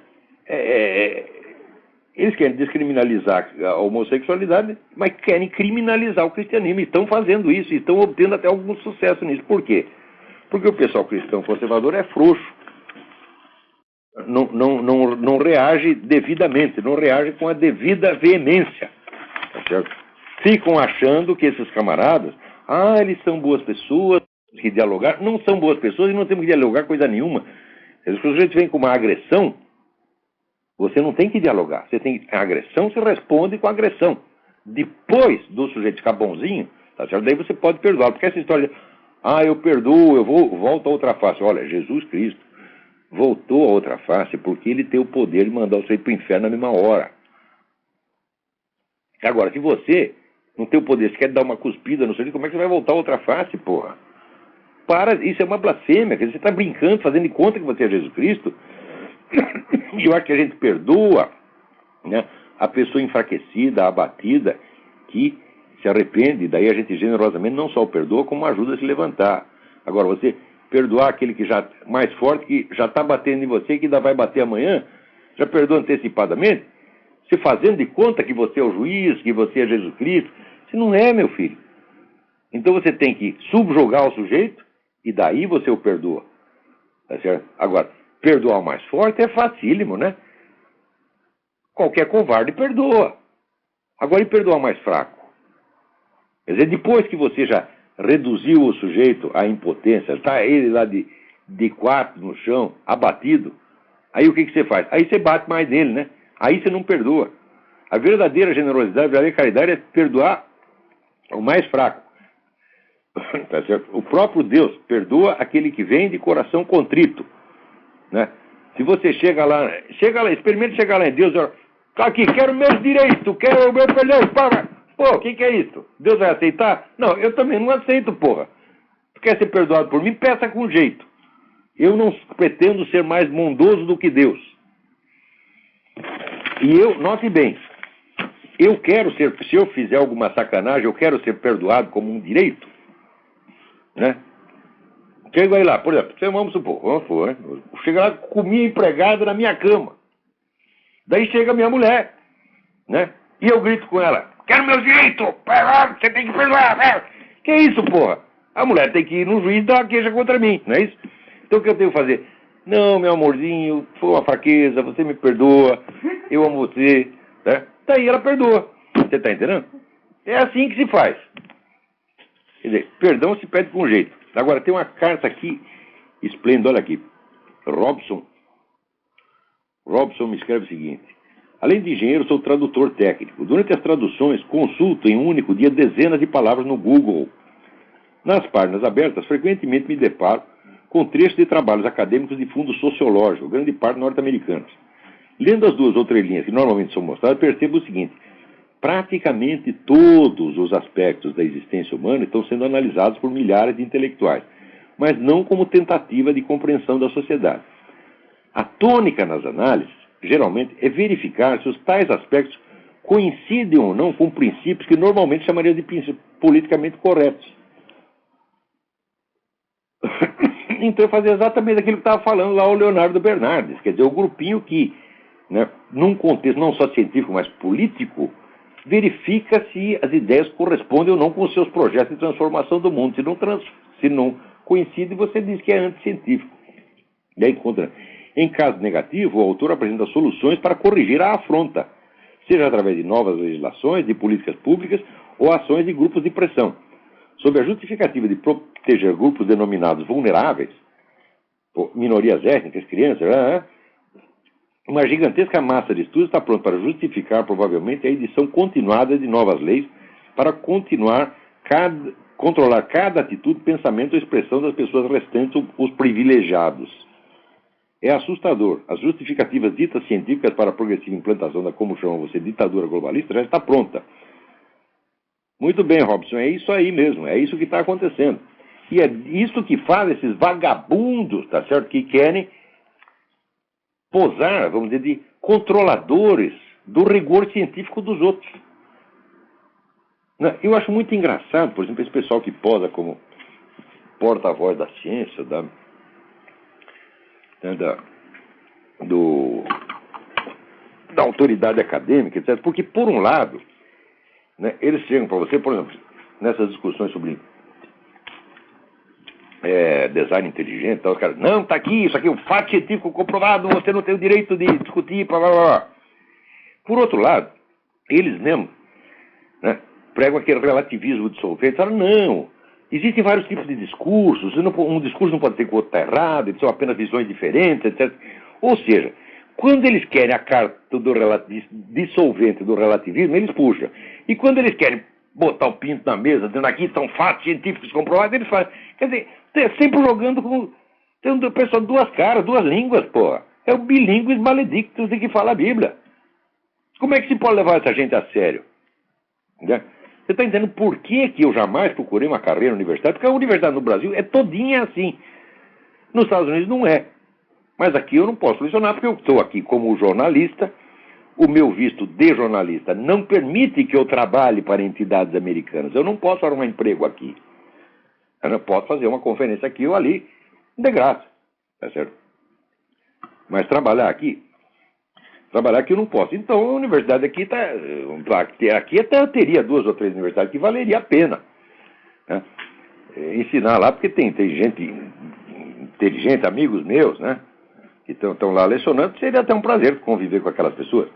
eles querem descriminalizar a homossexualidade, mas querem criminalizar o cristianismo. E estão fazendo isso, e estão obtendo até algum sucesso nisso. Por quê? Porque o pessoal cristão conservador é frouxo. Não reage devidamente, não reage com a devida veemência. Tá certo? Ficam achando que esses camaradas, eles são boas pessoas, temos que dialogar. Não são boas pessoas e não temos que dialogar coisa nenhuma. Se o sujeito vem com uma agressão, você não tem que dialogar. A agressão se responde com agressão. Depois do sujeito ficar bonzinho, tá certo? Daí você pode perdoar. Porque essa história de, eu perdoo, volto a outra face. Olha, Jesus Cristo voltou a outra face porque ele tem o poder de mandar o sujeito para o inferno na mesma hora. Agora, se você não tem o poder, você quer dar uma cuspida no sujeito, como é que você vai voltar a outra face, porra? Isso é uma blasfêmia. Você está brincando, fazendo de conta que você é Jesus Cristo. E eu acho que a gente perdoa, né, a pessoa enfraquecida, abatida, que se arrepende, daí a gente generosamente não só o perdoa, como ajuda a se levantar. Agora, você perdoar aquele que já mais forte, que já está batendo em você, que ainda vai bater amanhã, já perdoa antecipadamente, se fazendo de conta que você é o juiz, que você é Jesus Cristo. Isso não é, meu filho. Então você tem que subjugar o sujeito, e daí você o perdoa. Tá certo? Agora, perdoar o mais forte é facílimo, né? Qualquer covarde perdoa. Agora, e perdoar o mais fraco? Quer dizer, depois que você já reduziu o sujeito à impotência, está ele lá de quatro no chão, abatido, aí o que você faz? Aí você bate mais nele, né? Aí você não perdoa. A verdadeira generosidade, a verdadeira caridade é perdoar o mais fraco. Tá certo? O próprio Deus perdoa aquele que vem de coração contrito, né? Se você chega lá, experimente chegar lá em Deus, Aqui, quero meus direitos, quero o meu perdão, para. Pô, o que é isso? Deus vai aceitar? Não, eu também não aceito, porra. Tu quer ser perdoado por mim? Peça com jeito. Eu não pretendo ser mais bondoso do que Deus. E eu, note bem, eu quero ser, se eu fizer alguma sacanagem, eu quero ser perdoado como um direito, né? Chego aí lá, por exemplo, vamos supor, chega lá com minha empregada na minha cama. Daí chega a minha mulher, né? E eu grito com ela, quero meus direitos, você tem que perdoar, né? Que é isso, porra? A mulher tem que ir no juiz e dar uma queixa contra mim, não é isso? Então o que eu tenho que fazer? Não, meu amorzinho, foi uma fraqueza, você me perdoa, eu amo você, né? Daí ela perdoa. Você tá entendendo? É assim que se faz. Quer dizer, perdão se pede com jeito. Agora, tem uma carta aqui, esplêndida, olha aqui. Robson me escreve o seguinte. Além de engenheiro, sou tradutor técnico. Durante as traduções, consulto em um único dia dezenas de palavras no Google. Nas páginas abertas, frequentemente me deparo com trechos de trabalhos acadêmicos de fundo sociológico, grande parte norte-americanos. Lendo as 2 ou 3 linhas que normalmente são mostradas, percebo o seguinte. Praticamente todos os aspectos da existência humana estão sendo analisados por milhares de intelectuais, mas não como tentativa de compreensão da sociedade. A tônica nas análises, geralmente, é verificar se os tais aspectos coincidem ou não com princípios que normalmente chamariam de princípios politicamente corretos. Então eu fazia exatamente aquilo que estava falando lá o Leonardo Bernardes, quer dizer, o grupinho que, né, num contexto não só científico, mas político, verifica se as ideias correspondem ou não com os seus projetos de transformação do mundo. Se não coincide, você diz que é anticientífico. Daí, em caso negativo, o autor apresenta soluções para corrigir a afronta, seja através de novas legislações, de políticas públicas ou ações de grupos de pressão. Sob a justificativa de proteger grupos denominados vulneráveis, minorias étnicas, crianças, uma gigantesca massa de estudos está pronta para justificar, provavelmente, a edição continuada de novas leis para controlar cada atitude, pensamento ou expressão das pessoas restantes, os privilegiados. É assustador. As justificativas ditas científicas para a progressiva implantação da, como chamam você, ditadura globalista, já está pronta. Muito bem, Robson, é isso aí mesmo, é isso que está acontecendo. E é isso que faz esses vagabundos, tá certo, que querem posar, vamos dizer, de controladores do rigor científico dos outros. Eu acho muito engraçado, por exemplo, esse pessoal que posa como porta-voz da ciência, da autoridade acadêmica, etc. Porque, por um lado, né, eles chegam para você, por exemplo, nessas discussões sobre design inteligente, os caras, não, tá aqui, isso aqui é um fato científico comprovado, você não tem o direito de discutir, blá, blá, blá. Por outro lado, eles mesmos, né, pregam aquele relativismo dissolvente, falam, não, existem vários tipos de discursos, um discurso não pode ter que o outro está errado, eles são apenas visões diferentes, etc. Ou seja, quando eles querem a carta do dissolvente do relativismo, eles puxam. E quando eles querem botar o pinto na mesa, dizendo aqui estão fatos científicos comprovados, eles fazem. Quer dizer, sempre jogando com. Tendo pessoal duas caras, duas línguas, porra. É o bilíngues maledictus de que fala a Bíblia. Como é que se pode levar essa gente a sério? Né? Você está entendendo por que eu jamais procurei uma carreira universitária? Porque a universidade no Brasil é todinha assim. Nos Estados Unidos não é. Mas aqui eu não posso lecionar porque eu estou aqui como jornalista. O meu visto de jornalista não permite que eu trabalhe para entidades americanas. Eu não posso arrumar emprego aqui. Eu não posso fazer uma conferência aqui ou ali de graça. Tá certo? Mas trabalhar aqui eu não posso. Então a universidade aqui está. Aqui até eu teria 2 ou 3 universidades que valeria a pena, né, ensinar lá, porque tem gente inteligente, amigos meus, né, que estão lá lecionando, seria até um prazer conviver com aquelas pessoas.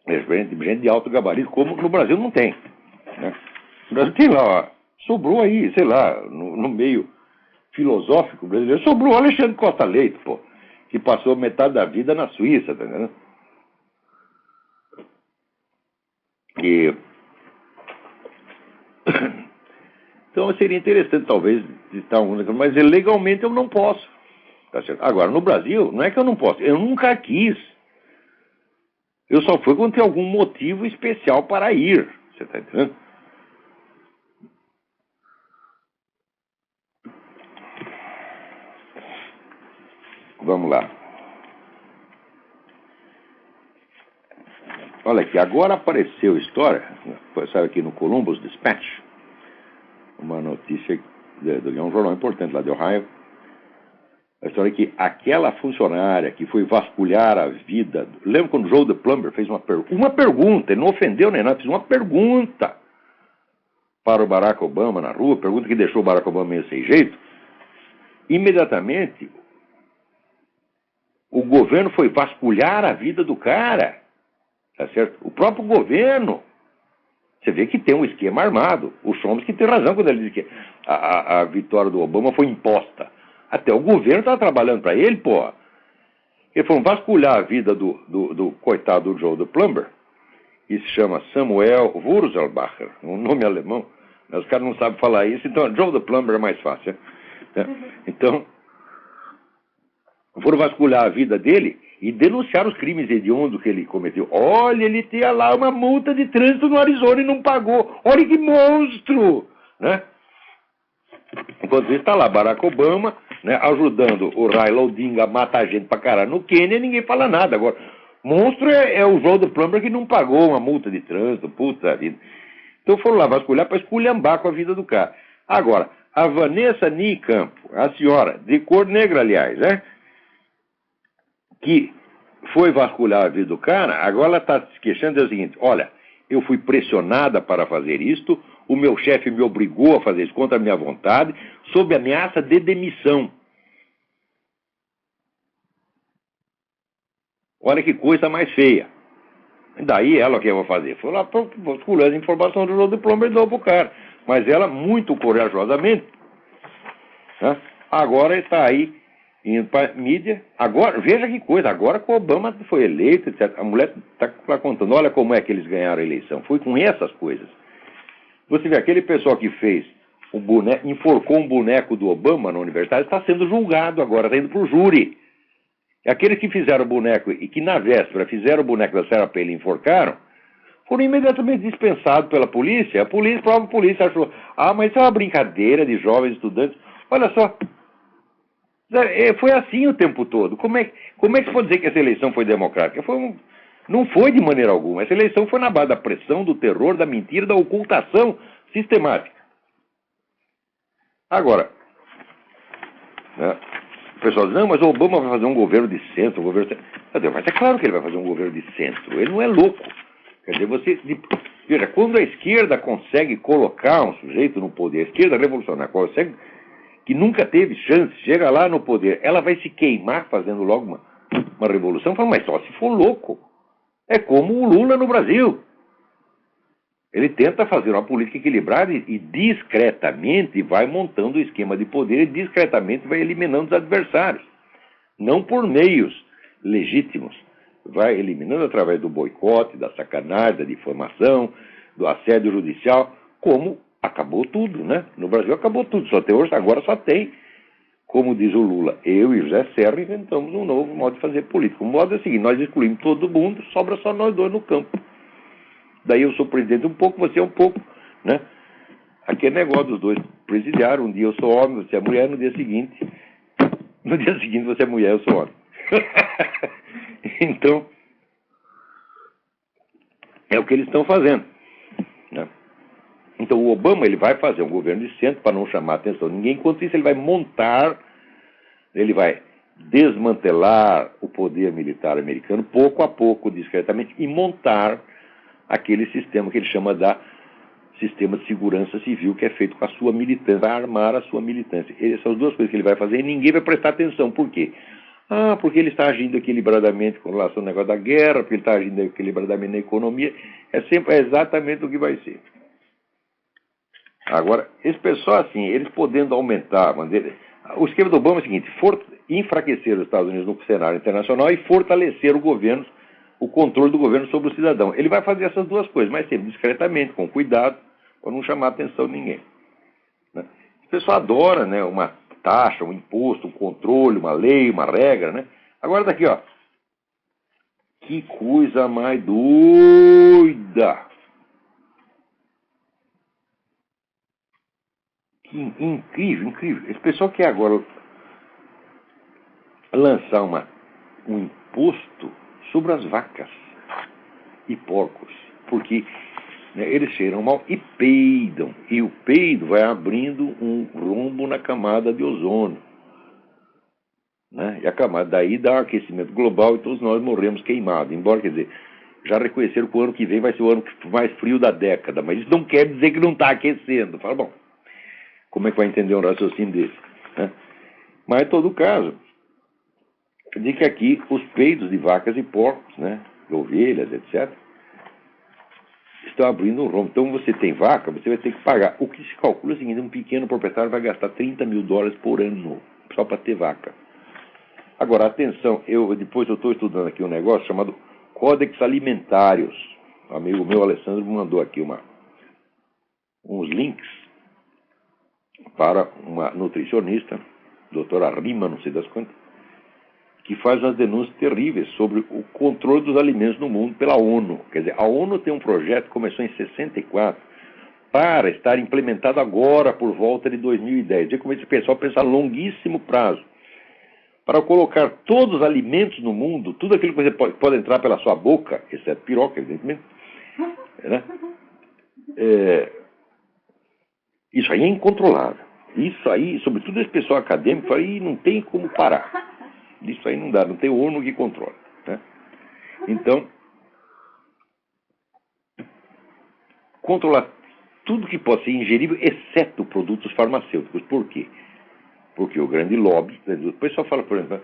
Gente de alto gabarito, como no Brasil não tem. Né? No Brasil tem lá, ó, sobrou aí, sei lá, no meio filosófico brasileiro, sobrou Alexandre Costa Leite, pô, que passou metade da vida na Suíça, tá entendendo? E... Então seria interessante, talvez, citar mas legalmente eu não posso. Tá certo? Agora, no Brasil, não é que eu não posso, eu nunca quis. Eu só fui quando tem algum motivo especial para ir. Você está entendendo? Vamos lá. Olha aqui, agora apareceu história, sabe, aqui no Columbus Dispatch, uma notícia de um jornal importante lá de Ohio. A história é que aquela funcionária que foi vasculhar a vida... Lembra quando o Joe the Plumber fez uma pergunta, ele não ofendeu nem nada, fez uma pergunta para o Barack Obama na rua, pergunta que deixou o Barack Obama meio sem jeito. Imediatamente, o governo foi vasculhar a vida do cara, tá certo? O próprio governo. Você vê que tem um esquema armado. O Chomsky tem razão quando ele diz que a vitória do Obama foi imposta. Até o governo estava trabalhando para ele, pô. Eles foram vasculhar a vida do coitado do Joe the Plumber, que se chama Samuel Wurzelbacher, um nome alemão. Mas os caras não sabem falar isso, então Joe the Plumber é mais fácil. Né? Então, foram vasculhar a vida dele e denunciar os crimes hediondos que ele cometeu. Olha, ele tinha lá uma multa de trânsito no Arizona e não pagou. Olha que monstro! Né? Enquanto isso está lá Barack Obama, né, ajudando o Raila Odinga a matar gente pra caralho no Quênia, e ninguém fala nada. Agora, monstro é o Joe the Plumber que não pagou uma multa de trânsito, puta vida. Então foram lá vasculhar para esculhambar com a vida do cara. Agora, a Vanessa Nicampo, a senhora, de cor negra, aliás, né, que foi vasculhar a vida do cara, agora ela está se queixando, é o seguinte: olha, eu fui pressionada para fazer isto, o meu chefe me obrigou a fazer isso contra a minha vontade, sob ameaça de demissão. Olha que coisa mais feia. E daí ela o que eu vou fazer? Foi lá vasculhando a informação do Joe the Plumber e deu pro cara. Mas ela, muito corajosamente, né, agora está aí indo para mídia. Agora, veja que coisa, agora que o Obama foi eleito, etc., a mulher está lá contando, olha como é que eles ganharam a eleição. Foi com essas coisas. Você vê, aquele pessoal que fez o boneco, enforcou um boneco do Obama na universidade, está sendo julgado agora, está indo para o júri. Aqueles que fizeram o boneco e que na véspera fizeram o boneco da Sarah Palin e enforcaram, foram imediatamente dispensados pela polícia. A própria polícia achou, mas isso é uma brincadeira de jovens estudantes. Olha só, foi assim o tempo todo. Como é que se pode dizer que essa eleição foi democrática? Não foi de maneira alguma. Essa eleição foi na base da pressão, do terror, da mentira, da ocultação sistemática. Agora, né, o pessoal diz, não, mas o Obama vai fazer um governo de centro, Mas é claro que ele vai fazer um governo de centro. Ele não é louco. Quer dizer, veja, quando a esquerda consegue colocar um sujeito no poder, a esquerda revolucionária consegue, que nunca teve chance, chega lá no poder, ela vai se queimar fazendo logo uma revolução, fala, mas só se for louco. É como o Lula no Brasil. Ele tenta fazer uma política equilibrada e discretamente vai montando o esquema de poder e discretamente vai eliminando os adversários. Não por meios legítimos. Vai eliminando através do boicote, da sacanagem, da difamação, do assédio judicial, como acabou tudo, né? No Brasil acabou tudo. Agora só tem, como diz o Lula, eu e o José Serra inventamos um novo modo de fazer política. O modo é o seguinte, nós excluímos todo mundo, sobra só nós dois no campo. Daí eu sou presidente um pouco, você é um pouco, né? Aqui é negócio dos dois presidiários. Um dia eu sou homem, você é mulher, no dia seguinte você é mulher, eu sou homem. Então, é o que eles estão fazendo, né? Então o Obama, ele vai fazer um governo de centro para não chamar a atenção de ninguém. Enquanto isso, ele vai desmantelar o poder militar americano, pouco a pouco, discretamente, e montar aquele sistema que ele chama da sistema de segurança civil, que é feito com a sua militância, vai armar a sua militância. Essas são as duas coisas que ele vai fazer e ninguém vai prestar atenção. Por quê? Porque ele está agindo equilibradamente com relação ao negócio da guerra, porque ele está agindo equilibradamente na economia. É exatamente o que vai ser. Agora, esse pessoal, assim, eles podendo aumentar, o esquema do Obama é o seguinte: enfraquecer os Estados Unidos no cenário internacional e fortalecer o controle do governo sobre o cidadão. Ele vai fazer essas duas coisas, mas sempre discretamente, com cuidado, para não chamar a atenção de ninguém. Né? O pessoal adora, né, uma taxa, um imposto, um controle, uma lei, uma regra, né? Agora daqui, ó. Que coisa mais doida! Que incrível, incrível. Esse pessoal quer agora lançar um imposto sobre as vacas e porcos, porque eles cheiram mal e peidam, e o peido vai abrindo um rombo na camada de ozônio, né? E a camada daí dá aquecimento global e todos nós morremos queimados, embora, quer dizer, já reconheceram que o ano que vem vai ser o ano mais frio da década, mas isso não quer dizer que não está aquecendo. Fala, bom, como é que vai entender um raciocínio desse, né? Mas, em todo caso, diz que aqui os peidos de vacas e porcos, né, de ovelhas, etc., estão abrindo um rombo. Então, você tem vaca, você vai ter que pagar. O que se calcula é o seguinte: um pequeno proprietário vai gastar $30 mil por ano só para ter vaca. Agora, atenção, depois eu estou estudando aqui um negócio chamado Códex Alimentários. Um amigo meu, Alessandro, me mandou aqui uns links para uma nutricionista, doutora Rima, não sei das quantas, que faz umas denúncias terríveis sobre o controle dos alimentos no mundo pela ONU. Quer dizer, a ONU tem um projeto que começou em 64 para estar implementado agora por volta de 2010. Eu comecei a pessoal pensar a longuíssimo prazo, para colocar todos os alimentos no mundo, tudo aquilo que você pode entrar pela sua boca, exceto piroca, evidentemente, né? Isso aí é incontrolável. Isso aí, sobretudo esse pessoal acadêmico, aí não tem como parar. Isso aí não dá, não tem ONU que controla, né? Então, controlar tudo que pode ser ingerível, exceto produtos farmacêuticos. Por quê? Porque o grande lobby, o pessoal fala, por exemplo,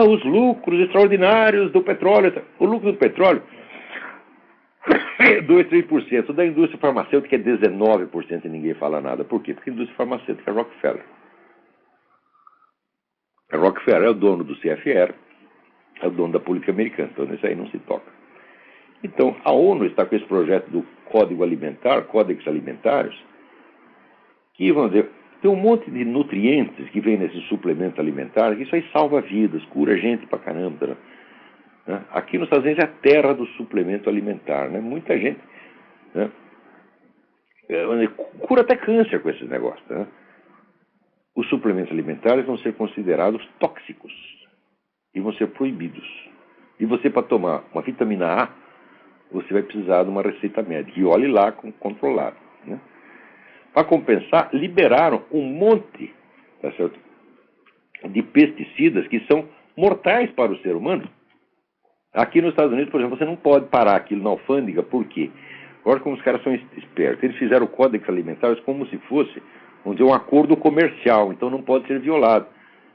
os lucros extraordinários do petróleo. O lucro do petróleo é 2, 3%. Da indústria farmacêutica é 19% e ninguém fala nada. Por quê? Porque a indústria farmacêutica é Rockefeller. A Rockefeller é o dono do CFR, é o dono da política americana, então isso aí não se toca. Então, a ONU está com esse projeto do Código Alimentar, Códex Alimentários, que, vamos dizer, tem um monte de nutrientes que vem nesses suplementos alimentares, que isso aí salva vidas, cura gente pra caramba, né? Aqui nos Estados Unidos é a terra do suplemento alimentar, né? Muita gente, né, cura até câncer com esses negócios, né? Os suplementos alimentares vão ser considerados tóxicos e vão ser proibidos. E você, para tomar uma vitamina A, você vai precisar de uma receita médica. E olhe lá, controlado, né? Para compensar, liberaram um monte, tá certo, de pesticidas que são mortais para o ser humano. Aqui nos Estados Unidos, por exemplo, você não pode parar aquilo na alfândega. Por quê? Olha como os caras são espertos. Eles fizeram o Códex Alimentar como se fosse, vamos dizer, um acordo comercial. Então não pode ser violado.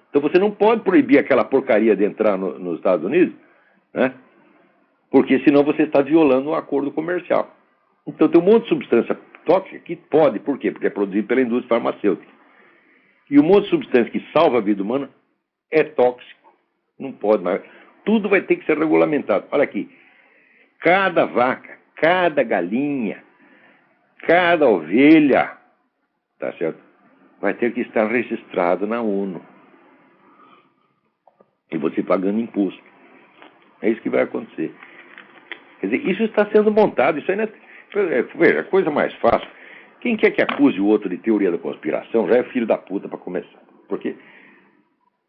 Então você não pode proibir aquela porcaria de entrar nos Estados Unidos, né? Porque senão você está violando um acordo comercial. Então tem um monte de substância tóxica que pode. Por quê? Porque é produzido pela indústria farmacêutica. E um monte de substância que salva a vida humana é tóxico. Não pode mais. Tudo vai ter que ser regulamentado. Olha aqui. Cada vaca, cada galinha, cada ovelha, tá certo? Vai ter que estar registrado na ONU. E você pagando imposto. É isso que vai acontecer. Quer dizer, isso está sendo montado. Isso aí não é... Veja, a coisa mais fácil. Quem quer que acuse o outro de teoria da conspiração já é filho da puta para começar. Porque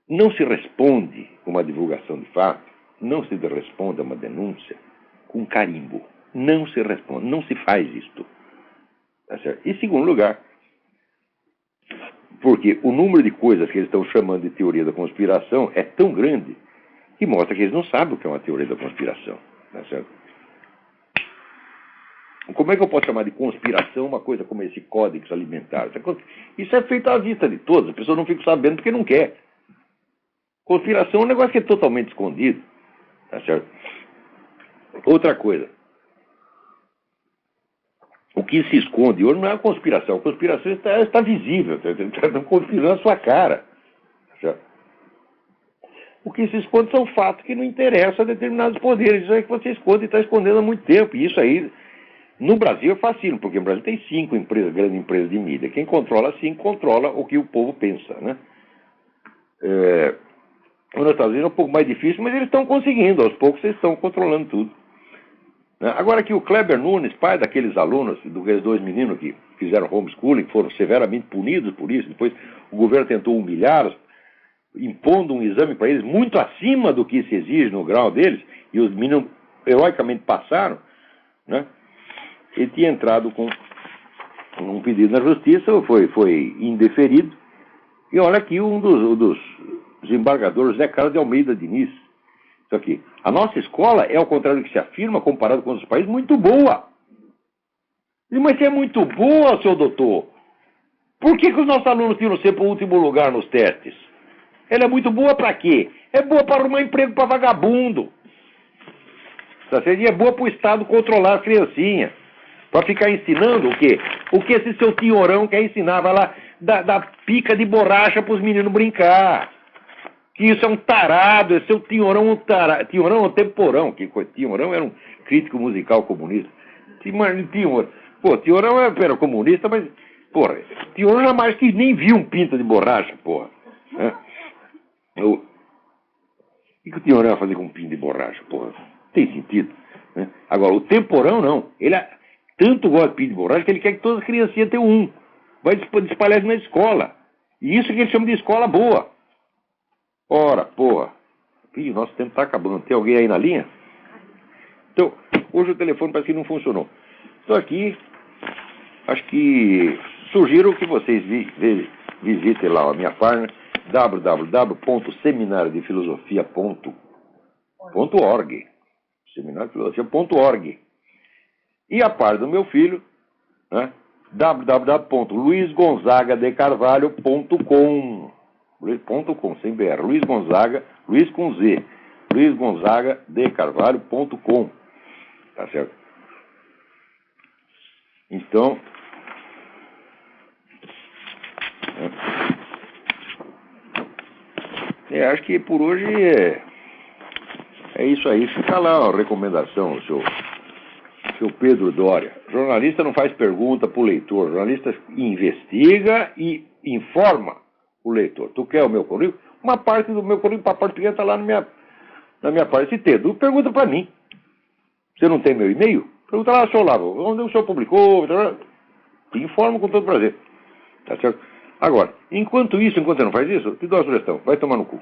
não se responde uma divulgação de fato, não se responde a uma denúncia com carimbo. Não se responde, não se faz isto. Tá certo? E, em segundo lugar, porque o número de coisas que eles estão chamando de teoria da conspiração é tão grande que mostra que eles não sabem o que é uma teoria da conspiração. Tá certo? Como é que eu posso chamar de conspiração uma coisa como esse Códex Alimentar? Isso é feito à vista de todos, a pessoa não fica sabendo porque não quer. Conspiração é um negócio que é totalmente escondido. Tá certo? Outra coisa. O que se esconde hoje não é a conspiração. A conspiração está visível, está conspirando na sua cara. Tá certo? O que se esconde são fatos que não interessam a determinados poderes. Isso é que você esconde e está escondendo há muito tempo. E isso aí, no Brasil é facílimo, porque no Brasil tem 5 grandes empresas de mídia. Quem controla 5 controla o que o povo pensa, né? Nos Estados Unidos é um pouco mais difícil, mas eles estão conseguindo, aos poucos eles estão controlando tudo. Agora que o Kleber Nunes, pai daqueles alunos, daqueles 2 meninos que fizeram homeschooling, foram severamente punidos por isso, depois o governo tentou humilhá-los, impondo um exame para eles muito acima do que se exige no grau deles, e os meninos heroicamente passaram, né? Ele tinha entrado com um pedido na justiça, foi indeferido, e olha aqui um dos desembargadores, Zé Carlos de Almeida Diniz. Isso aqui. A nossa escola é, ao contrário do que se afirma, comparado com outros países, muito boa. Mas se é muito boa, seu doutor, por que os nossos alunos tiram sempre o último lugar nos testes? Ela é muito boa para quê? É boa para arrumar emprego para vagabundo. É boa para o Estado controlar as criancinhas. Para ficar ensinando o quê? O que esse seu tinhorão quer ensinar? Vai lá dar pica de borracha para os meninos brincar. Que isso é um tarado, esse seu tinhorão é um tarado. Tinhorão é um temporão. Tinhorão era um crítico musical comunista. Tinhorão era comunista, mas, porra, Tinhorão jamais que nem viu um pinta de borracha, porra. O que o Tinhorão vai fazer com um pinto de borracha, porra? Tem sentido. Né? Agora, o temporão não. Ele tanto gosta de pinto de borracha que ele quer que todas as criancinhas tenham um. Vai espalhar isso na escola. E isso que ele chama de escola boa. Ora, porra. Ih, nosso tempo está acabando. Tem alguém aí na linha? Então, hoje o telefone parece que não funcionou. Estou aqui. Acho que sugiro que vocês visitem lá a minha página www.seminariodefilosofia.org seminariodefilosofia.org e a página do meu filho, né? www.luizgonzagadecarvalho.com sem BR, Luiz Gonzaga, Luiz com Z, luizgonzagadecarvalho.com, tá certo? Então, acho que por hoje é isso aí. Fica lá a recomendação, o seu Pedro Doria. Jornalista não faz pergunta para o leitor, jornalista investiga e informa o leitor. Tu quer o meu currículo? Uma parte do meu currículo, para a parte pequena, está lá na minha parte. Se tem, tu pergunta para mim. Você não tem meu e-mail? Pergunta lá, seu Olavo, onde o senhor publicou? Te informo com todo prazer. Tá certo? Agora, enquanto você não faz isso, te dou uma sugestão. Vai tomar no cu.